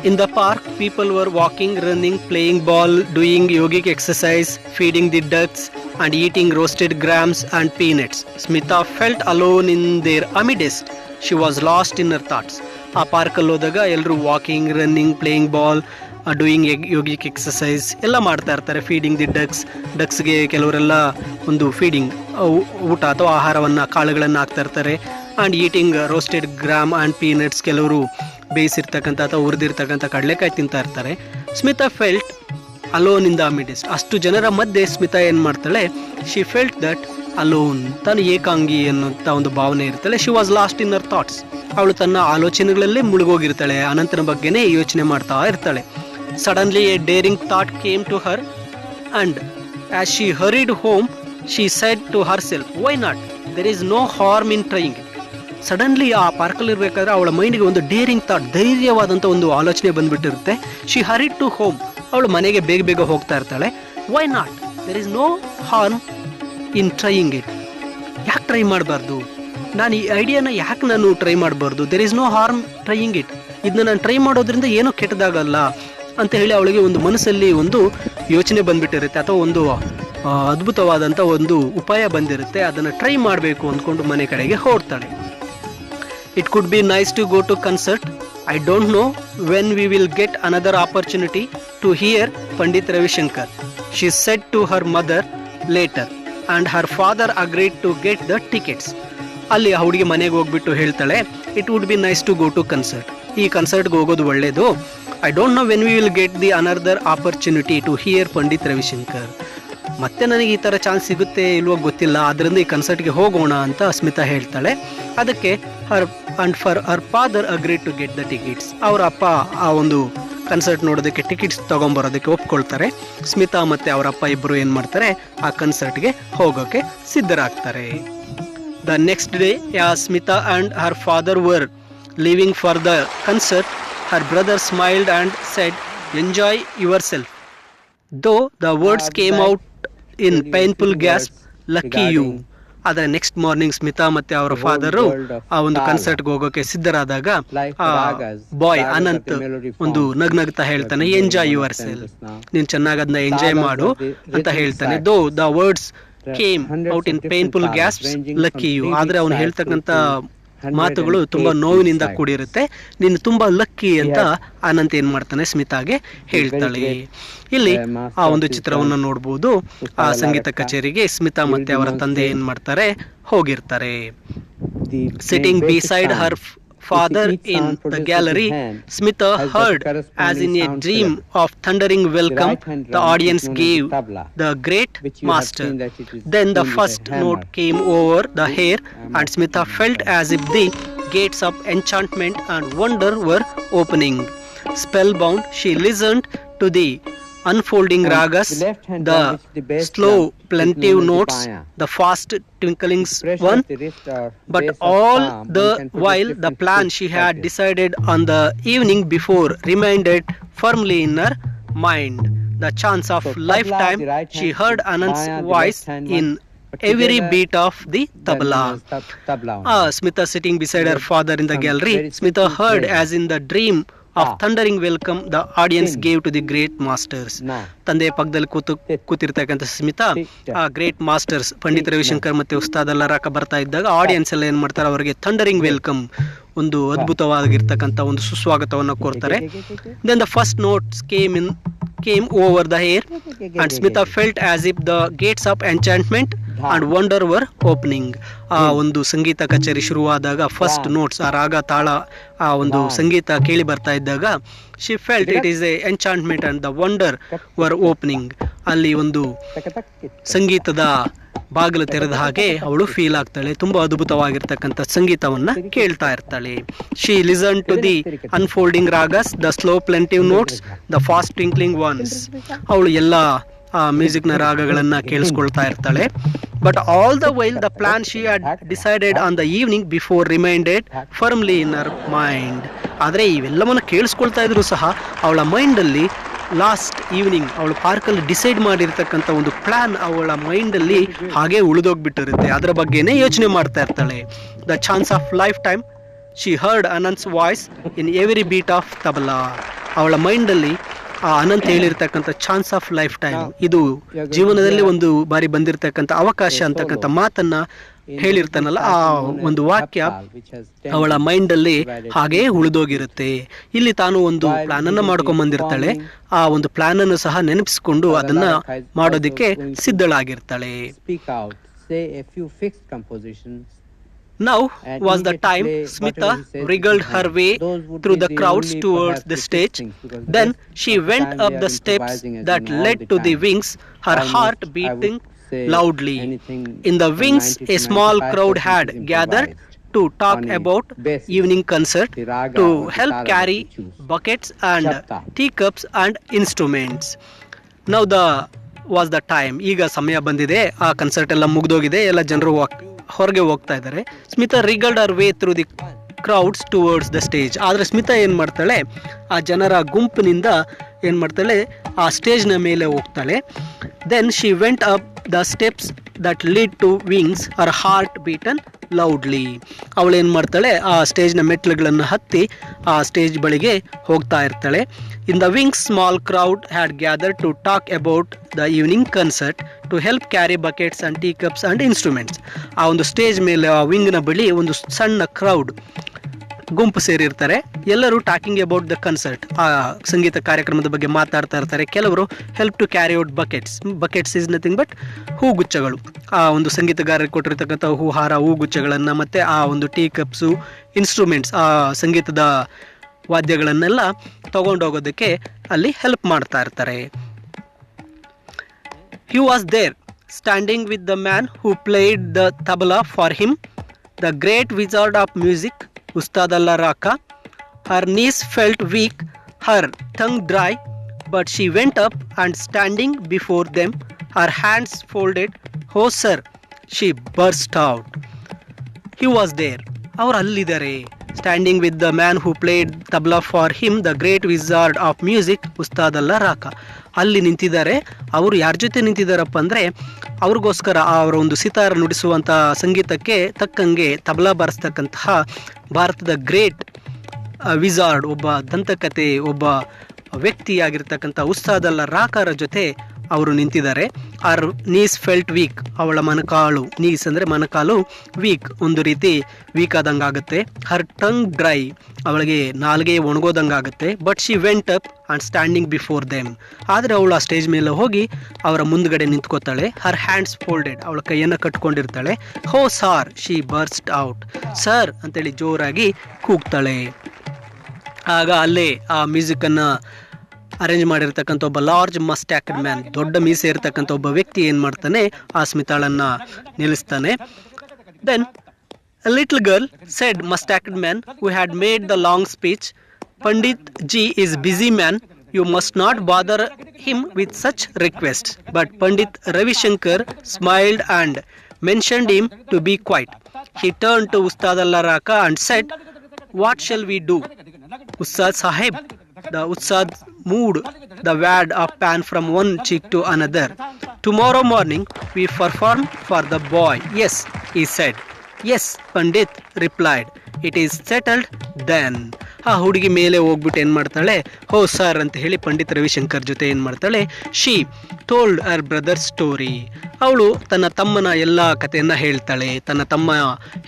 In the park, people were walking, running, playing ball, doing yogic exercise, feeding the ducks, and eating roasted grams and peanuts. Smita felt alone in their amidst. She was lost in her thoughts. ಆ ಪಾರ್ಕಲ್ಲಿ ಹೋದಾಗ ಎಲ್ಲರೂ walking, running, playing ball, doing yogic exercise ಎಲ್ಲ ಮಾಡ್ತಾ ಇರ್ತಾರೆ. Feeding the ಡಕ್ಸ್ಗೆ ಕೆಲವರೆಲ್ಲ ಒಂದು feeding ಊಟ ಅಥವಾ ಆಹಾರವನ್ನು, ಕಾಳುಗಳನ್ನು ಹಾಕ್ತಾ ಇರ್ತಾರೆ. And eating roasted gram and peanuts, ಕೆಲವರು ಬೇಯಿಸಿರ್ತಕ್ಕಂಥ ಅಥವಾ ಹುರಿದಿರ್ತಕ್ಕಂಥ ಕಡಲೆಕಾಯಿ ತಿಂತಾ ಇರ್ತಾರೆ. Smita felt alone in the midst. ಅಷ್ಟು ಜನರ ಮಧ್ಯೆ ಸ್ಮಿತಾ ಏನು ಮಾಡ್ತಾಳೆ, ಶಿ ಫೆಲ್ಟ್ ದಟ್ ಅಲೋನ್, ತಾನು ಏಕಾಂಗಿ ಅನ್ನೋಂಥ ಒಂದು ಭಾವನೆ ಇರ್ತಾಳೆ. She was lost in her thoughts. ಅವಳು ತನ್ನ ಆಲೋಚನೆಗಳಲ್ಲೇ ಮುಳುಗೋಗಿರ್ತಾಳೆ, ಅನಂತನ ಬಗ್ಗೆನೇ ಯೋಚನೆ ಮಾಡ್ತಾ ಇರ್ತಾಳೆ. Suddenly a daring thought came to her and as she hurried home she said to herself, why not, there is no harm in trying. Suddenly ಆ ಪಾರ್ಕಲ್ಲಿ ಇರಬೇಕಾದ್ರೆ ಅವಳ ಮೈಂಡಿಗೆ ಒಂದು ಡೇರಿಂಗ್ ಥಾಟ್, ಧೈರ್ಯವಾದಂಥ ಒಂದು ಆಲೋಚನೆ ಬಂದ್ಬಿಟ್ಟಿರುತ್ತೆ. ಶಿ ಹರಿಡ್ ಟು ಹೋಮ್, ಅವಳು ಮನೆಗೆ ಬೇಗ ಬೇಗ ಹೋಗ್ತಾ ಇರ್ತಾಳೆ. Why not, there is no harm in trying it. ಯಾಕೆ ಟ್ರೈ ಮಾಡಬಾರ್ದು, ನಾನು ಈ ಐಡಿಯಾನ ಯಾಕೆ ನಾನು ಟ್ರೈ ಮಾಡಬಾರ್ದು, there is no harm trying it, ಇದನ್ನ ನಾನು ಟ್ರೈ ಮಾಡೋದ್ರಿಂದ ಏನೂ ಕೆಟ್ಟದಾಗಲ್ಲ ಅಂತ ಹೇಳಿ ಅವಳಿಗೆ ಒಂದು ಮನಸ್ಸಲ್ಲಿ ಒಂದು ಯೋಚನೆ ಬಂದ್ಬಿಟ್ಟಿರುತ್ತೆ, ಅಥವಾ ಒಂದು ಅದ್ಭುತವಾದಂಥ ಒಂದು ಉಪಾಯ ಬಂದಿರುತ್ತೆ. ಅದನ್ನು ಟ್ರೈ ಮಾಡಬೇಕು ಅಂದ್ಕೊಂಡು ಮನೆ ಕಡೆಗೆ ಹೊರಡ್ತಾಳೆ. It could be nice to go to concert. I don't know when we will get another opportunity to hear Pandit Ravishankar, she said to her mother later, and her father agreed to get the tickets. ಅಲ್ಲಿ ಆ ಹುಡುಗಿ ಮನೆಗೆ ಹೋಗ್ಬಿಟ್ಟು ಹೇಳ್ತಾಳೆ, it would be nice to go to concert, ಈ ಕನ್ಸರ್ಟ್ಗೆ ಹೋಗೋದು ಒಳ್ಳೆಯದು. I don't know when we will get the another opportunity to hear Pandit Ravishankar. ಮತ್ತೆ ನನಗೆ ಈ ಥರ ಚಾನ್ಸ್ ಸಿಗುತ್ತೆ ಇಲ್ವೋ ಗೊತ್ತಿಲ್ಲ, ಅದರಿಂದ ಈ ಕನ್ಸರ್ಟ್ಗೆ ಹೋಗೋಣ ಅಂತ ಸ್ಮಿತಾ ಹೇಳ್ತಾಳೆ. ಅದಕ್ಕೆ her father agreed to get the tickets. ಅವರ ಅಪ್ಪ ಆ ಒಂದು ಕನ್ಸರ್ಟ್ ನೋಡೋದಕ್ಕೆ ಟಿಕೆಟ್ಸ್ ತೊಗೊಂಬರೋದಕ್ಕೆ ಒಪ್ಕೊಳ್ತಾರೆ. ಸ್ಮಿತಾ ಮತ್ತು ಅವರ ಅಪ್ಪ ಇಬ್ಬರು ಏನು ಮಾಡ್ತಾರೆ, ಆ ಕನ್ಸರ್ಟ್ಗೆ ಹೋಗೋಕ್ಕೆ ಸಿದ್ಧರಾಗ್ತಾರೆ. The next day Smita and her father were leaving for the concert. Her brother smiled and said, enjoy yourself. Though the words came out in painful gasp, lucky you. ಆದರೆ ನೆಕ್ಸ್ಟ್ ಮಾರ್ನಿಂಗ್ ಸ್ಮಿತಾ ಮತ್ತೆ ಅವರ father ಆ ಒಂದು ಕನ್ಸರ್ಟ್ಗೆ ಹೋಗೋಕೆ ಸಿದ್ಧರಾದಾಗ ಬಾಯ್ ಅನಂತ್ ಒಂದು ನಗ್ನಗ್ತಾ ಹೇಳ್ತಾನೆ, enjoy your self, ನೀನು ಚೆನ್ನಾಗಿ ಅದನ್ನ ಎಂಜಾಯ್ ಮಾಡು ಅಂತ ಹೇಳ್ತಾನೆ. Though the words came out in painful gasps, lucky you. ಆದ್ರೆ ಅವನು ಹೇಳ್ತಕ್ಕಂಥ ಮಾತುಗಳು ತುಂಬಾ ನೋವಿನಿಂದ ಕೂಡಿರುತ್ತೆ. ನೀನು ತುಂಬಾ ಲಕ್ಕಿ ಅಂತ ಅನಂತ್ ಏನ್ ಮಾಡ್ತಾನೆ, ಸ್ಮಿತಾಗೆ ಹೇಳ್ತಾಳೆ. ಇಲ್ಲಿ ಆ ಒಂದು ಚಿತ್ರವನ್ನು ನೋಡ್ಬೋದು. ಆ ಸಂಗೀತ ಕಚೇರಿಗೆ ಸ್ಮಿತಾ ಮತ್ತೆ ಅವರ ತಂದೆ ಏನ್ ಮಾಡ್ತಾರೆ, ಹೋಗಿರ್ತಾರೆ. Sitting beside Har father in the gallery, Smita heard as in a dream of thundering welcome the audience gave the great master. Then the first note came over the air and Smita felt as if the gates of enchantment and wonder were opening. Spellbound, she listened to the unfolding ragas, the slow plaintive notes, the fast twinkling one, but all the while the plan she had decided on the evening before remained firmly in her mind. The chance of lifetime, she heard Anand's voice in every beat of the tabla. Smita sitting beside her father in the gallery, Smita heard as in the dream of thundering welcome the audience gave to the great masters. ತಂದೆಯ ಪಕ್ಕದಲ್ಲಿ ಕೂತಿರ್ತಕ್ಕಂಥ ಸ್ಮಿತಾ ಆ great masters Pandit Ravishankar ಮತ್ತೆ ಉಸ್ತಾದ್ ಅಲ್ಲಾರಕ ಬರ್ತಾ ಇದ್ದಾಗ audience ಎಲ್ಲ ಏನ್ ಮಾಡ್ತಾರೆ, ಅವರಿಗೆ ಥಂಡರಿಂಗ್ ವೆಲ್ಕಮ್, ಒಂದು ಅದ್ಭುತವಾಗಿರ್ತಕ್ಕಂಥ ಒಂದು ಸುಸ್ವಾಗತವನ್ನು ಕೋರ್ತಾರೆ. Then the first notes came over the air and Smita felt as if the gates of enchantment and wonder were opening. ಆ ಒಂದು ಸಂಗೀತ ಕಚೇರಿ ಶುರುವಾದಾಗ ಫಸ್ಟ್ ನೋಟ್ಸ್, ಆ ರಾಗ ತಾಳ, ಆ ಒಂದು ಸಂಗೀತ ಕೇಳಿ ಬರ್ತಾ ಇದ್ದಾಗ she felt it is a enchantment and the wonder were opening. ಅಲ್ಲಿ ಒಂದು ಸಂಗೀತದ ಬಾಗಿಲು ತೆರೆದ ಹಾಗೆ ಅವಳು ಫೀಲ್ ಆಗ್ತಾಳೆ. ತುಂಬಾ ಅದ್ಭುತವಾಗಿರ್ತಕ್ಕಂಥ ಸಂಗೀತವನ್ನ ಕೇಳ್ತಾ ಇರ್ತಾಳೆ. She listen to the unfolding ragas, the slow plaintive notes, the fast twinkling ones. ಅವಳು ಎಲ್ಲ ಮ್ಯೂಸಿಕ್ನ ರಾಗಗಳನ್ನ ಕೇಳಿಸ್ಕೊಳ್ತಾ ಇರ್ತಾಳೆ. But all the while the plan she had decided on the evening before reminded firmly in her mind. ಆದರೆ ಇವೆಲ್ಲವನ್ನು ಕೇಳಿಸ್ಕೊಳ್ತಾ ಇದ್ರು ಸಹ ಅವಳ ಮೈಂಡಲ್ಲಿ ಲಾಸ್ಟ್ ಈವ್ನಿಂಗ್ ಅವಳು ಪಾರ್ಕಲ್ಲಿ ಡಿಸೈಡ್ ಮಾಡಿರ್ತಕ್ಕಂಥ ಒಂದು ಪ್ಲಾನ್ ಅವಳ ಮೈಂಡಲ್ಲಿ ಹಾಗೆ ಉಳಿದೋಗ್ಬಿಟ್ಟಿರುತ್ತೆ. ಅದರ ಬಗ್ಗೆನೇ ಯೋಚನೆ ಮಾಡ್ತಾ ಇರ್ತಾಳೆ. The chance of lifetime, she heard Anant's voice in every beat of tabla. ಅವಳ ಮೈಂಡಲ್ಲಿ ಆ ಅನಂತ್ ಹೇಳಿರ್ತಕ್ಕಂಥ ಚಾನ್ಸ್ ಆಫ್ ಲೈಫ್ ಟೈಮ್, ಇದು ಜೀವನದಲ್ಲಿ ಒಂದು ಬಾರಿ ಬಂದಿರತಕ್ಕಂಥ ಅವಕಾಶ ಅಂತಕ್ಕಂಥ ಮಾತನ್ನ ಹೇಳಿರ್ತಾನಲ್ಲ ಆ ಒಂದು ವಾಕ್ಯ ಅವಳ ಮೈಂಡಲ್ಲಿ ಹಾಗೇ ಉಳಿದೋಗಿರುತ್ತೆ. ಇಲ್ಲಿ ತಾನು ಒಂದು ಪ್ಲಾನ್ ಅನ್ನ ಮಾಡ್ಕೊಂಡ್ ಬಂದಿರ್ತಾಳೆ, ಆ ಒಂದು ಪ್ಲಾನ್ ಅನ್ನು ಸಹ ನೆನಪಿಸಿಕೊಂಡು ಅದನ್ನ ಮಾಡೋದಕ್ಕೆ ಸಿದ್ಧಳಾಗಿರ್ತಾಳೆ. Now was the time Smita wriggled her way through the crowds towards the stage. Then she went up the steps that led to the wings, her heart beating loudly. In the wings, a small crowd had gathered to talk about evening concert, to help carry buckets and teacups and instruments. Now was the time. ಈಗ ಸಮಯ ಬಂದಿದೆ, ಆ concert ಎಲ್ಲ ಮುಗ್ದೋಗಿದೆ, ಎಲ್ಲ ಜನರು ಹೊರಗೆ ಹೋಗ್ತಾ ಇದ್ದಾರೆ. Smita wriggled her way through the crowds towards the stage. ಆದರೆ ಸ್ಮಿತಾ ಏನು ಮಾಡ್ತಾಳೆ, ಆ ಜನರ ಗುಂಪಿನಿಂದ ಏನು ಮಾಡ್ತಾಳೆ, ಆ ಸ್ಟೇಜ್ನ ಮೇಲೆ ಹೋಗ್ತಾಳೆ. Then she went up the steps that lead to wings, her heart beaten loudly. ಅವಳು ಏನು ಮಾಡ್ತಾಳೆ, ಆ ಸ್ಟೇಜ್ನ ಮೆಟ್ಲುಗಳನ್ನು ಹತ್ತಿ ಆ ಸ್ಟೇಜ್ ಬಳಿಗೆ ಹೋಗ್ತಾ ಇರ್ತಾಳೆ. In the wings small crowd had gathered to talk about the evening concert, to help carry buckets and tea cups and instruments. ಆ ಒಂದು ಸ್ಟೇಜ್ ಮೇಲೆ ಆ ವಿಂಗ್ನ ಬಳಿ ಒಂದು ಸಣ್ಣ ಕ್ರೌಡ್ ಗುಂಪು ಸೇರಿರ್ತಾರೆ. ಎಲ್ಲರೂ ಟಾಕಿಂಗ್ ಅಬೌಟ್ ದ ಕನ್ಸರ್ಟ್, ಆ ಸಂಗೀತ ಕಾರ್ಯಕ್ರಮದ ಬಗ್ಗೆ ಮಾತಾಡ್ತಾ ಇರ್ತಾರೆ. ಕೆಲವರು help to carry out buckets is nothing but ಹೂಗುಚ್ಛಗಳು, ಆ ಒಂದು ಸಂಗೀತಗಾರರಿಗೆ ಕೊಟ್ಟಿರ್ತಕ್ಕಂಥ ಹೂಹಾರ ಹೂಗುಚ್ಛಗಳನ್ನು, ಮತ್ತು ಆ ಒಂದು ಟೀ ಕಪ್ಸು, ಇನ್ಸ್ಟ್ರೂಮೆಂಟ್ಸ್, ಆ ಸಂಗೀತದ ವಾದ್ಯಗಳನ್ನೆಲ್ಲ ತಗೊಂಡೋಗೋದಕ್ಕೆ ಅಲ್ಲಿ ಹೆಲ್ಪ್ ಮಾಡ್ತಾ ಇರ್ತಾರೆ. He was there, standing with the man who played the tabla for him, the great wizard of music, Ustad Allah Raka. Her knees felt weak, her tongue dry, but she went up and standing before them, her hands folded, "Oh sir," she burst out. He was there. ಅವರು ಅಲ್ಲಿದ್ದಾರೆ. Standing with the man who played tabla for him, the great wizard of music, Ustad Alla Rakha. ಅಲ್ಲಿ ನಿಂತಿದ್ದಾರೆ. ಅವರು ಯಾರ ಜೊತೆ ನಿಂತಿದ್ದಾರಪ್ಪ ಅಂದರೆ, ಅವ್ರಿಗೋಸ್ಕರ ಅವರ ಒಂದು ಸಿತಾರ ನುಡಿಸುವಂಥ ಸಂಗೀತಕ್ಕೆ ತಕ್ಕಂಗೆ ತಬಲಾ ಬಾರಿಸ್ತಕ್ಕಂತಹ ಭಾರತದ ಗ್ರೇಟ್ ವಿಜಾರ್ಡ್, ಒಬ್ಬ ದಂತಕತೆ, ಒಬ್ಬ ವ್ಯಕ್ತಿಯಾಗಿರ್ತಕ್ಕಂಥ ಉಸ್ತಾದ್ ಅಲ್ಲಾ ರಾಕರ ಜೊತೆ ಅವರು ನಿಂತಿದ್ದಾರೆ. ಆರ್ ನೀಸ್ ಫೆಲ್ಟ್ ವೀಕ್, ಅವಳ ಮೊಣಕಾಲು, ನೀಸ್ ಅಂದರೆ ಮೊಣಕಾಲು, ವೀಕ್ ಒಂದು ರೀತಿ ವೀಕ್ ಆದಂಗೆ ಆಗುತ್ತೆ. ಹರ್ ಟಂಗ್ ಡ್ರೈ, ಅವಳಿಗೆ ನಾಲ್ಗೆ ಒಣಗೋದಂಗಾಗುತ್ತೆ. But she went up and standing before them, ಆದರೆ ಅವಳು ಆ ಸ್ಟೇಜ್ ಮೇಲೆ ಹೋಗಿ ಅವರ ಮುಂದ್ಗಡೆ ನಿಂತ್ಕೋತಾಳೆ. ಹರ್ ಹ್ಯಾಂಡ್ಸ್ ಫೋಲ್ಡೆಡ್, ಅವಳ ಕೈಯನ್ನು ಕಟ್ಕೊಂಡಿರ್ತಾಳೆ. ಹೋ sir, she burst out, sir ಅಂತೇಳಿ ಜೋರಾಗಿ ಕೂಗ್ತಾಳೆ. ಆಗ ಅಲ್ಲೇ ಆ ಮ್ಯೂಸಿಕನ್ನು ಅರೇಂಜ್ ಮಾಡಿರ್ತಕ್ಕಂಥ ಒಬ್ಬ ಲಾರ್ಜ್ ಮಸ್ಟ್ಯಾಕ್ಡ್ ಮ್ಯಾನ್, ದೊಡ್ಡ ಮೀಸೆ ಇರ್ತಕ್ಕಂಥ ಒಬ್ಬ ವ್ಯಕ್ತಿ ಏನು ಮಾಡ್ತಾನೆ, ಆ ಸ್ಮಿತಾಳನ್ನು ನಿಲ್ಲಿಸ್ತಾನೆ. Then a little girl said, mustached man who had made the long speech, Pandit ji is busy man, you must not bother him with such requests. But Pandit Ravi Shankar smiled and mentioned him to be quiet. He turned to Ustad Allah Raka and said, what shall we do? Ustad Sahib. The Ustad moved the wad of pan from one cheek to another. Tomorrow morning we perform for the boy. Yes, he said. Yes, Pandit replied. It is settled then. ಆ ಹುಡುಗಿ ಮೇಲೆ ಹೋಗ್ಬಿಟ್ಟು ಏನು ಮಾಡ್ತಾಳೆ, ಹೋ sir ಅಂತ ಹೇಳಿ ಪಂಡಿತ್ ರವಿಶಂಕರ್ ಜೊತೆ ಏನು ಮಾಡ್ತಾಳೆ, she told her brother story. ಅವಳು ತನ್ನ ತಮ್ಮನ ಎಲ್ಲ ಕಥೆಯನ್ನು ಹೇಳ್ತಾಳೆ. ತನ್ನ ತಮ್ಮ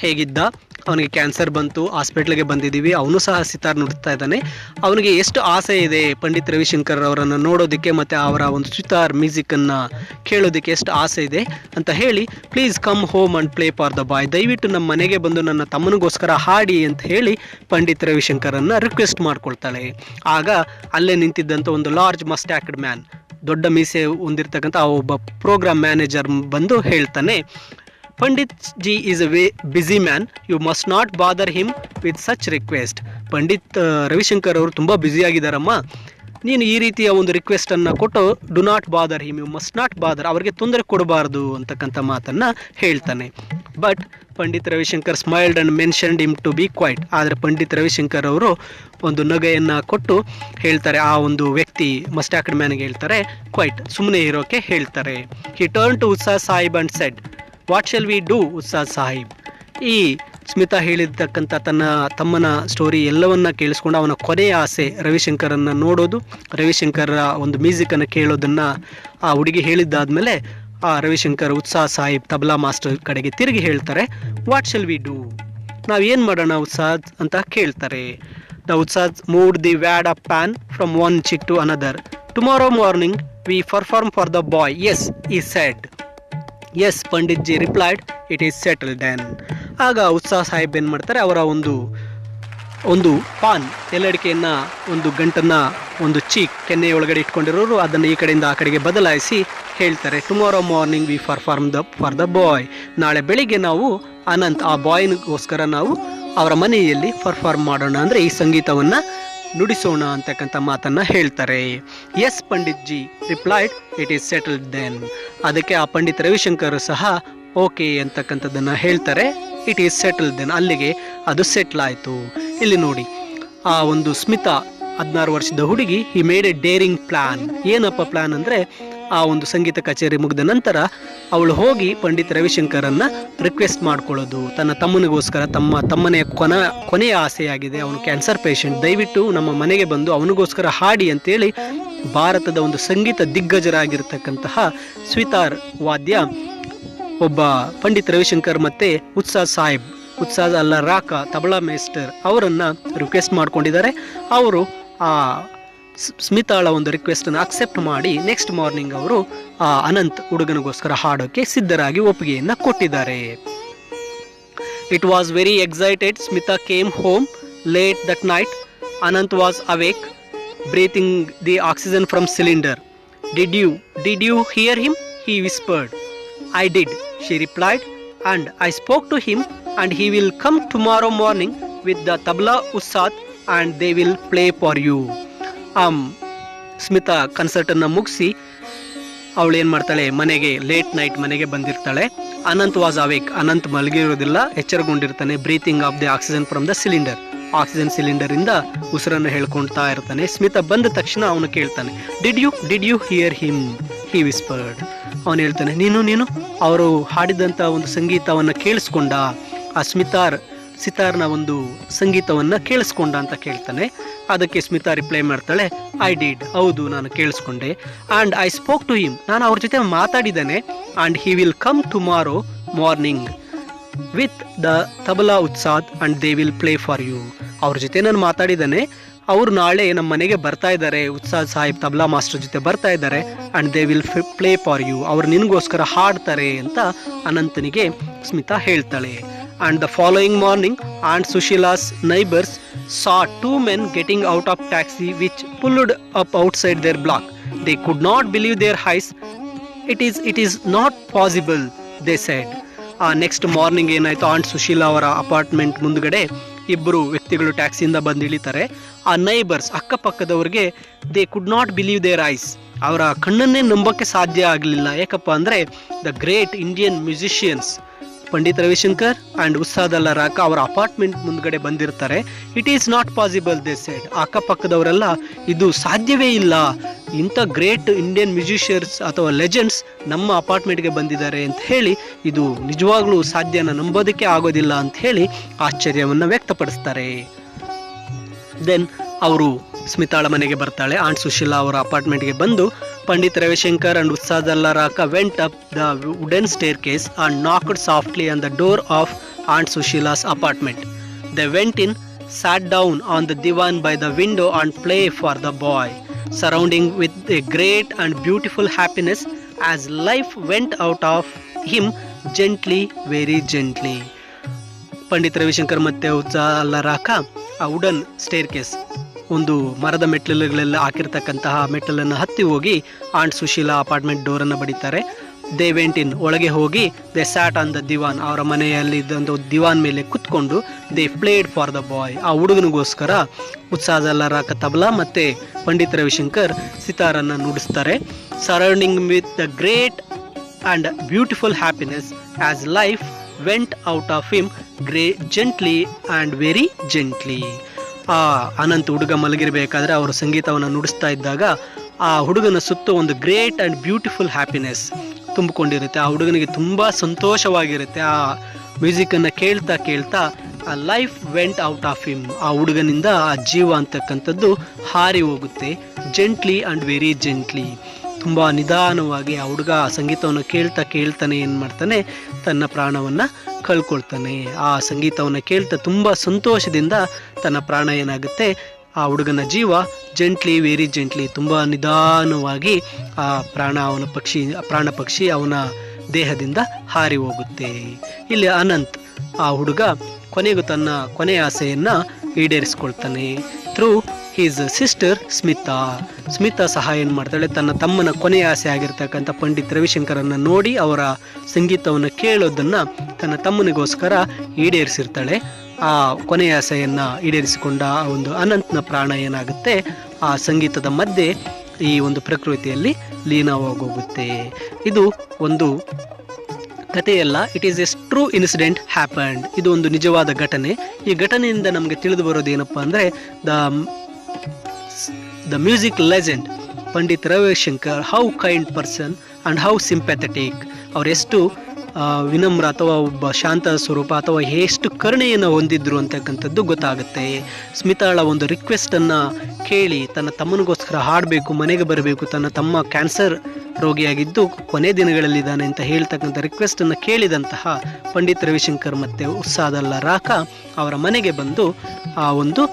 ಹೇಗಿದ್ದ, ಅವನಿಗೆ ಕ್ಯಾನ್ಸರ್ ಬಂತು, ಹಾಸ್ಪಿಟ್ಲಿಗೆ ಬಂದಿದ್ದೀವಿ, ಅವನು ಸಹ ಸಿತಾರ್ ನುಡಿಸ್ತಾ ಇದ್ದಾನೆ, ಅವನಿಗೆ ಎಷ್ಟು ಆಸೆ ಇದೆ ಪಂಡಿತ್ ರವಿಶಂಕರ್ ಅವರನ್ನು ನೋಡೋದಕ್ಕೆ ಮತ್ತು ಅವರ ಒಂದು ಸಿತಾರ್ ಮ್ಯೂಸಿಕನ್ನು ಕೇಳೋದಕ್ಕೆ ಎಷ್ಟು ಆಸೆ ಇದೆ ಅಂತ ಹೇಳಿ, please come home and play for the ಬಾಯ್, ದಯವಿಟ್ಟು ನಮ್ಮ ಮನೆಗೆ ಬಂದು ನನ್ನ ತಮ್ಮನಿಗೋಸ್ಕರ ಹಾಡಿ ಅಂತ ಹೇಳಿ ಪಂಡಿತ್ ರವಿಶಂಕರನ್ನು ರಿಕ್ವೆಸ್ಟ್ ಮಾಡ್ಕೊಳ್ತಾಳೆ. ಆಗ ಅಲ್ಲೇ ನಿಂತಿದ್ದಂಥ ಒಂದು ಲಾರ್ಜ್ ಮಸ್ಟ್ಯಾಕ್ಡ್ ಮ್ಯಾನ್, ದೊಡ್ಡ ಮೀಸೆ ಹೊಂದಿರತಕ್ಕಂಥ ಒಬ್ಬ ಪ್ರೋಗ್ರಾಮ್ ಮ್ಯಾನೇಜರ್ ಬಂದು ಹೇಳ್ತಾನೆ, Pandit ji is a busy man, you must not bother him with such request. Pandit Ravishankar ಅವರು ತುಂಬ ಬ್ಯುಸಿಯಾಗಿದ್ದಾರಮ್ಮ, ನೀನು ಈ ರೀತಿಯ ಒಂದು ರಿಕ್ವೆಸ್ಟನ್ನು ಕೊಟ್ಟು do not bother him, you must not bother, ಅವರಿಗೆ ತೊಂದರೆ ಕೊಡಬಾರ್ದು ಅಂತಕ್ಕಂಥ ಮಾತನ್ನು ಹೇಳ್ತಾನೆ. But Pandit Ravishankar smiled and mentioned him to be quiet. ಆದರೆ ಪಂಡಿತ್ ರವಿಶಂಕರ್ ಅವರು ಒಂದು ನಗೆಯನ್ನು ಕೊಟ್ಟು ಹೇಳ್ತಾರೆ, ಆ ಒಂದು ವ್ಯಕ್ತಿ ಮಸ್ಟ್ಯಾಕ್ಡ್ ಮ್ಯಾನ್ಗೆ ಹೇಳ್ತಾರೆ, ಕ್ವೈಟ್, ಸುಮ್ಮನೆ ಇರೋಕೆ ಹೇಳ್ತಾರೆ. He turn to Ustad Sahib and said, what shall we do Ustad Sahib. ಈ ಸ್ಮಿತಾ ಹೇಳಿರ್ತಕ್ಕಂಥ ತನ್ನ ತಮ್ಮನ ಸ್ಟೋರಿ ಎಲ್ಲವನ್ನ ಕೇಳಿಸ್ಕೊಂಡು ಅವನ ಕೊನೆಯ ಆಸೆ ರವಿಶಂಕರನ್ನು ನೋಡೋದು, ರವಿಶಂಕರ ಒಂದು ಮ್ಯೂಸಿಕನ್ನು ಕೇಳೋದನ್ನು ಆ ಹುಡುಗಿ ಹೇಳಿದ್ದಾದಮೇಲೆ ಆ ರವಿಶಂಕರ್ ಉತ್ಸಾಹ ಸಾಹಿಬ್ ತಬಲಾ ಮಾಸ್ಟರ್ ಕಡೆಗೆ ತಿರುಗಿ ಹೇಳ್ತಾರೆ, ವಾಟ್ ಶೆಲ್ ವಿ ಡೂ, ನಾವೇನು ಮಾಡೋಣ ಉತ್ಸಾದ್ ಅಂತ ಕೇಳ್ತಾರೆ. The Ustad moved the wad of paan from one cheek to another. Tomorrow morning we perform for the boy, yes he said. Yes Pandit ji replied, it is settled then. ಆಗ ಉತ್ಸಾಹ ಸಾಹಿಬ್ ಏನು ಮಾಡ್ತಾರೆ, ಅವರ ಒಂದು ಪಾನ್ ಎಲ್ಲಡಿಕೆಯನ್ನು ಒಂದು ಗಂಟನ್ನು ಒಂದು ಚೀಕ್ ಕೆನ್ನೆಯೊಳಗಡೆ ಇಟ್ಕೊಂಡಿರೋರು ಅದನ್ನು ಈ ಕಡೆಯಿಂದ ಆ ಕಡೆಗೆ ಬದಲಾಯಿಸಿ ಹೇಳ್ತಾರೆ, tomorrow morning we perform for the ಬಾಯ್, ನಾಳೆ ಬೆಳಿಗ್ಗೆ ನಾವು ಅನಂತ್ ಆ ಬಾಯ್ನಿಗೋಸ್ಕರ ನಾವು ಅವರ ಮನೆಯಲ್ಲಿ ಪರ್ಫಾರ್ಮ್ ಮಾಡೋಣ, ಅಂದರೆ ಈ ಸಂಗೀತವನ್ನು ನುಡಿಸೋಣ ಅಂತಕ್ಕಂಥ ಮಾತನ್ನು ಹೇಳ್ತಾರೆ. Yes Pandit ji replied, it is settled then. ಅದಕ್ಕೆ ಆ ಪಂಡಿತ್ ರವಿಶಂಕರ್ ಸಹ ಓಕೆ ಅಂತಕ್ಕಂಥದ್ದನ್ನು ಹೇಳ್ತಾರೆ, ಇಟ್ ಈಸ್ ಸೆಟಲ್ಡ್ ದೆನ್, ಅಲ್ಲಿಗೆ ಅದು ಸೆಟ್ಲ್ ಆಯಿತು. ಇಲ್ಲಿ ನೋಡಿ, ಆ ಒಂದು ಸ್ಮಿತಾ 16 ವರ್ಷದ ಹುಡುಗಿ he made A daring plan. ಏನಪ್ಪ ಪ್ಲಾನ್ ಅಂದರೆ, ಆ ಒಂದು ಸಂಗೀತ ಕಚೇರಿ ಮುಗಿದ ನಂತರ ಅವಳು ಹೋಗಿ ಪಂಡಿತ್ ರವಿಶಂಕರನ್ನು ರಿಕ್ವೆಸ್ಟ್ ಮಾಡ್ಕೊಳ್ಳೋದು, ತನ್ನ ತಮ್ಮನಿಗೋಸ್ಕರ, ತಮ್ಮನೆಯ ಕೊನೆಯ ಆಸೆಯಾಗಿದೆ, ಅವನು ಕ್ಯಾನ್ಸರ್ ಪೇಷಂಟ್, ದಯವಿಟ್ಟು ನಮ್ಮ ಮನೆಗೆ ಬಂದು ಅವನಿಗೋಸ್ಕರ ಹಾಡಿ ಅಂತೇಳಿ ಭಾರತದ ಒಂದು ಸಂಗೀತ ದಿಗ್ಗಜರಾಗಿರ್ತಕ್ಕಂತಹ ಸಿತಾರ್ ವಾದ್ಯ ಒಬ್ಬ ಪಂಡಿತ್ ರವಿಶಂಕರ್ ಮತ್ತು ಉತ್ಸಾದ್ ಅಲ್ಲ ರಾಕ ತಬಲಾ ಮೇಸ್ಟರ್ ಅವರನ್ನು ರಿಕ್ವೆಸ್ಟ್ ಮಾಡ್ಕೊಂಡಿದ್ದಾರೆ. ಅವರು ಆ ಸ್ಮಿತಾಳ ಒಂದು ರಿಕ್ವೆಸ್ಟನ್ನು ಅಕ್ಸೆಪ್ಟ್ ಮಾಡಿ ನೆಕ್ಸ್ಟ್ ಮಾರ್ನಿಂಗ್ ಅವರು ಆ ಅನಂತ್ ಹುಡುಗನಿಗೋಸ್ಕರ ಹಾಡೋಕ್ಕೆ ಸಿದ್ಧರಾಗಿ ಒಪ್ಪಿಗೆಯನ್ನು ಕೊಟ್ಟಿದ್ದಾರೆ. It was very excited. Smita came home late that night. Anant was awake, breathing the oxygen from cylinder. Did you hear him? he whispered. I did, she replied, and I spoke to him, and he will come tomorrow morning with the tabla ussad and they will play for you. Smita ಕನ್ಸರ್ಟನ್ನು ಮುಗಿಸಿ ಅವಳು ಏನು ಮಾಡ್ತಾಳೆ, late night ಮನೆಗೆ ಬಂದಿರ್ತಾಳೆ. Anant was awake, Anant ಮಲಗಿರೋದಿಲ್ಲ, ಎಚ್ಚರಗೊಂಡಿರ್ತಾನೆ. Breathing of the oxygen from the cylinder, oxygen ಸಿಲಿಂಡರಿಂದ ಉಸಿರನ್ನು ಹೇಳ್ಕೊಳ್ತಾ ಇರ್ತಾನೆ. ಸ್ಮಿತಾ ಬಂದ ತಕ್ಷಣ ಅವನು ಕೇಳ್ತಾನೆ, did you hear him? He whispered. ಅವನು ಹೇಳ್ತಾನೆ, ನೀನು ಅವರು ಹಾಡಿದಂಥ ಒಂದು ಸಂಗೀತವನ್ನು ಕೇಳಿಸ್ಕೊಂಡ, ಆ ಸಿತಾರ್ನ ಒಂದು ಸಂಗೀತವನ್ನು ಕೇಳಿಸ್ಕೊಂಡ ಅಂತ ಕೇಳ್ತಾನೆ. ಅದಕ್ಕೆ ಸ್ಮಿತಾ ರಿಪ್ಲೈ ಮಾಡ್ತಾಳೆ, ಐ ಡಿಡ್, ಹೌದು ನಾನು ಕೇಳಿಸ್ಕೊಂಡೆ. And I spoke to him, ನಾನು ಅವ್ರ ಜೊತೆ ಮಾತಾಡಿದ್ದೇನೆ. And he will come tomorrow morning with the tabla Ustad and they will play for you. ಅವ್ರ ಜೊತೆ ನಾನು ಮಾತಾಡಿದ್ದೇನೆ, ಅವರು ನಾಳೆ ನಮ್ಮ ಮನೆಗೆ ಬರ್ತಾ ಇದ್ದಾರೆ, ಉತ್ಸಾದ್ ಸಾಹಿಬ್ ತಬಲಾ ಮಾಸ್ಟರ್ ಜೊತೆ ಬರ್ತಾ ಇದ್ದಾರೆ. And they will play for you, ಅವ್ರು ನಿನಗೋಸ್ಕರ ಹಾಡ್ತಾರೆ ಅಂತ ಅನಂತನಿಗೆ ಸ್ಮಿತಾ ಹೇಳ್ತಾಳೆ. And the following morning, Aunt Sushila's neighbors saw two men getting out of taxi which pulled up outside their block. They could not believe their eyes. It is not possible, they said. Next morning ಏನಾಯಿತು, aunt Sushila ಅವರ apartment ಮುಂದ್ಗಡೆ ಇಬ್ಬರು ವ್ಯಕ್ತಿಗಳು ಟ್ಯಾಕ್ಸಿಯಿಂದ ಬಂದು ಇಳಿತಾರೆ. ಆ neighbours ಅಕ್ಕಪಕ್ಕದವ್ರಿಗೆ they could not believe their eyes, ಅವರ ಕಣ್ಣನ್ನೇ ನಂಬೋಕ್ಕೆ ಸಾಧ್ಯ ಆಗಲಿಲ್ಲ. ಯಾಕಪ್ಪ ಅಂದರೆ the great Indian musicians Pandit Ravi Shankar and Ustad Alla Rakha ಅವರ ಅಪಾರ್ಟ್ಮೆಂಟ್ ಮುಂದ್ಗಡೆ ಬಂದಿರ್ತಾರೆ. It is not possible, they said. ಅಕ್ಕಪಕ್ಕದವರೆಲ್ಲ ಇದು ಸಾಧ್ಯವೇ ಇಲ್ಲ, ಇಂಥ ಗ್ರೇಟ್ ಇಂಡಿಯನ್ ಮ್ಯೂಸಿಷಿಯನ್ಸ್ ಅಥವಾ ಲೆಜೆಂಡ್ಸ್ ನಮ್ಮ ಅಪಾರ್ಟ್ಮೆಂಟ್ಗೆ ಬಂದಿದ್ದಾರೆ ಅಂತ ಹೇಳಿ, ಇದು ನಿಜವಾಗ್ಲೂ ಸಾಧ್ಯನ ನಂಬೋದಕ್ಕೆ ಆಗೋದಿಲ್ಲ ಅಂತ ಹೇಳಿ ಆಶ್ಚರ್ಯವನ್ನು ವ್ಯಕ್ತಪಡಿಸ್ತಾರೆ. ದೆನ್ ಅವರು ಸ್ಮಿತಾಳ ಮನೆಗೆ ಬರ್ತಾಳೆ. ಆಂಟ್ ಸುಶೀಲಾ ಅವರ ಅಪಾರ್ಟ್ಮೆಂಟ್ಗೆ ಬಂದು Pandit Ravishankar and Ustad Alla Rakha went up the wooden staircase and knocked softly on the door of aunt Sushila's apartment. They went in, sat down on the divan by the window and play for the boy, surrounding with a great and beautiful happiness as life went out of him gently, very gently. Pandit Ravishankar ಮತ್ತೆ ಉತ್ಸಾದ್ ಅಲ್ಲ ರಾಕ ಆ wooden staircase, ಒಂದು ಮರದ ಮೆಟ್ಟಲುಗಳೆಲ್ಲ ಹಾಕಿರ್ತಕ್ಕಂತಹ ಮೆಟ್ಟಲನ್ನು ಹತ್ತಿ ಹೋಗಿ aunt Sushila apartment ಡೋರನ್ನು ಬಡಿತಾರೆ. They went in, ಒಳಗೆ ಹೋಗಿ they sat on the divan, ಅವರ ಮನೆಯಲ್ಲಿ ಇದ್ದಂಥ ದಿವಾನ್ ಮೇಲೆ ಕುತ್ಕೊಂಡು they played for the boy, ಆ ಹುಡುಗನಿಗೋಸ್ಕರ ಉತ್ಸಾದ್ ಅಲ್ಲ ರಾಕ ತಬಲಾ ಮತ್ತು ಪಂಡಿತ್ ರವಿಶಂಕರ್ ಸಿತಾರನ್ನು ನುಡಿಸ್ತಾರೆ. Surrounding with the great and beautiful happiness as life went out of him gently and very gently. ಆ ಅನಂತ್ ಹುಡುಗ ಮಲಗಿರಬೇಕಾದ್ರೆ ಅವರು ಸಂಗೀತವನ್ನು ನುಡಿಸ್ತಾ ಇದ್ದಾಗ ಆ ಹುಡುಗನ ಸುತ್ತ ಒಂದು ಗ್ರೇಟ್ ಆ್ಯಂಡ್ ಬ್ಯೂಟಿಫುಲ್ ಹ್ಯಾಪಿನೆಸ್ ತುಂಬಿಕೊಂಡಿರುತ್ತೆ. ಆ ಹುಡುಗನಿಗೆ ತುಂಬ ಸಂತೋಷವಾಗಿರುತ್ತೆ. ಆ ಮ್ಯೂಸಿಕನ್ನು ಕೇಳ್ತಾ ಕೇಳ್ತಾ ಆ life went out of him, ಆ ಹುಡುಗನಿಂದ ಆ ಜೀವ ಅಂತಕ್ಕಂಥದ್ದು ಹಾರಿ ಹೋಗುತ್ತೆ. ಜೆಂಟ್ಲಿ ಆ್ಯಂಡ್ ವೆರಿ ಜೆಂಟ್ಲಿ, ತುಂಬ ನಿಧಾನವಾಗಿ ಆ ಹುಡುಗ ಸಂಗೀತವನ್ನು ಕೇಳ್ತಾನೆ ಏನು ಮಾಡ್ತಾನೆ, ತನ್ನ ಪ್ರಾಣವನ್ನು ಕಳ್ಕೊಳ್ತಾನೆ. ಆ ಸಂಗೀತವನ್ನು ಕೇಳ್ತಾ ತುಂಬ ಸಂತೋಷದಿಂದ ತನ್ನ ಪ್ರಾಣ ಏನಾಗುತ್ತೆ, ಆ ಹುಡುಗನ ಜೀವ ವೆರಿ ಜೆಂಟ್ಲಿ ತುಂಬ ನಿಧಾನವಾಗಿ ಆ ಪ್ರಾಣ ಪಕ್ಷಿ ಅವನ ದೇಹದಿಂದ ಹಾರಿ ಹೋಗುತ್ತೆ. ಇಲ್ಲಿ ಅನಂತ್ ಆ ಹುಡುಗ ಕೊನೆಗೂ ತನ್ನ ಕೊನೆಯ ಆಸೆಯನ್ನು ಈಡೇರಿಸ್ಕೊಳ್ತಾನೆ ಥ್ರೂ ಹೀಸ್ ಸಿಸ್ಟರ್ ಸ್ಮಿತಾ ಸಹ ಏನು ಮಾಡ್ತಾಳೆ, ತನ್ನ ತಮ್ಮನ ಕೊನೆಯ ಆಸೆ ಆಗಿರ್ತಕ್ಕಂಥ ಪಂಡಿತ್ ರವಿಶಂಕರನ್ನು ನೋಡಿ ಅವರ ಸಂಗೀತವನ್ನು ಕೇಳೋದನ್ನು ತನ್ನ ತಮ್ಮನಿಗೋಸ್ಕರ ಈಡೇರಿಸಿರ್ತಾಳೆ. ಆ ಕೊನೆಯ ಆಸೆಯನ್ನು ಈಡೇರಿಸಿಕೊಂಡ ಆ ಒಂದು ಅನಂತ್ನ ಪ್ರಾಣ ಏನಾಗುತ್ತೆ, ಆ ಸಂಗೀತದ ಮಧ್ಯೆ ಈ ಒಂದು ಪ್ರಕೃತಿಯಲ್ಲಿ ಲೀನವಾಗೋಗುತ್ತೆ. ಇದು ಒಂದು ಕಥೆಯಲ್ಲ, it is a true incident happened. ಇದು ಒಂದು ನಿಜವಾದ ಘಟನೆ. ಈ ಘಟನೆಯಿಂದ ನಮಗೆ ತಿಳಿದು ಬರೋದೇನಪ್ಪ ಅಂದರೆ, the music legend Pandit Ravi Shankar, how kind person and how sympathetic, ಅವರೆಷ್ಟು ವಿನಮ್ರ ಅಥವಾ ಒಬ್ಬ ಶಾಂತ ಸ್ವರೂಪ ಅಥವಾ ಎಷ್ಟು ಕರುಣೆಯನ್ನು ಹೊಂದಿದ್ರು ಅಂತಕ್ಕಂಥದ್ದು ಗೊತ್ತಾಗುತ್ತೆ. ಸ್ಮಿತಾಳ ಒಂದು ರಿಕ್ವೆಸ್ಟನ್ನು ಕೇಳಿ ತನ್ನ ತಮ್ಮನಿಗೋಸ್ಕರ ಹಾಡಬೇಕು, ಮನೆಗೆ ಬರಬೇಕು, ತನ್ನ ತಮ್ಮ ಕ್ಯಾನ್ಸರ್ ರೋಗಿಯಾಗಿದ್ದು ಕೊನೆ ದಿನಗಳಲ್ಲಿದ್ದಾನೆ ಅಂತ ಹೇಳ್ತಕ್ಕಂಥ ರಿಕ್ವೆಸ್ಟನ್ನು ಕೇಳಿದಂತಹ ಪಂಡಿತ್ ರವಿಶಂಕರ್ ಮತ್ತು ಉತ್ಸಾಹದಲ್ಲ ರಾಕ ಅವರ ಮನೆಗೆ ಬಂದು ಆ ಒಂದು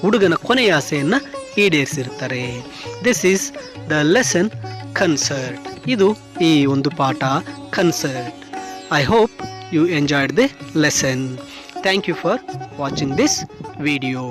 ಹುಡುಗನ ಕೊನೆಯ ಆಸೆಯನ್ನು ಈಡೇರಿಸಿರ್ತಾರೆ. This is the lesson concert. ಇದು ಈ ಒಂದು ಪಾಠ concert. I hope you enjoyed the lesson. Thank you for watching this video.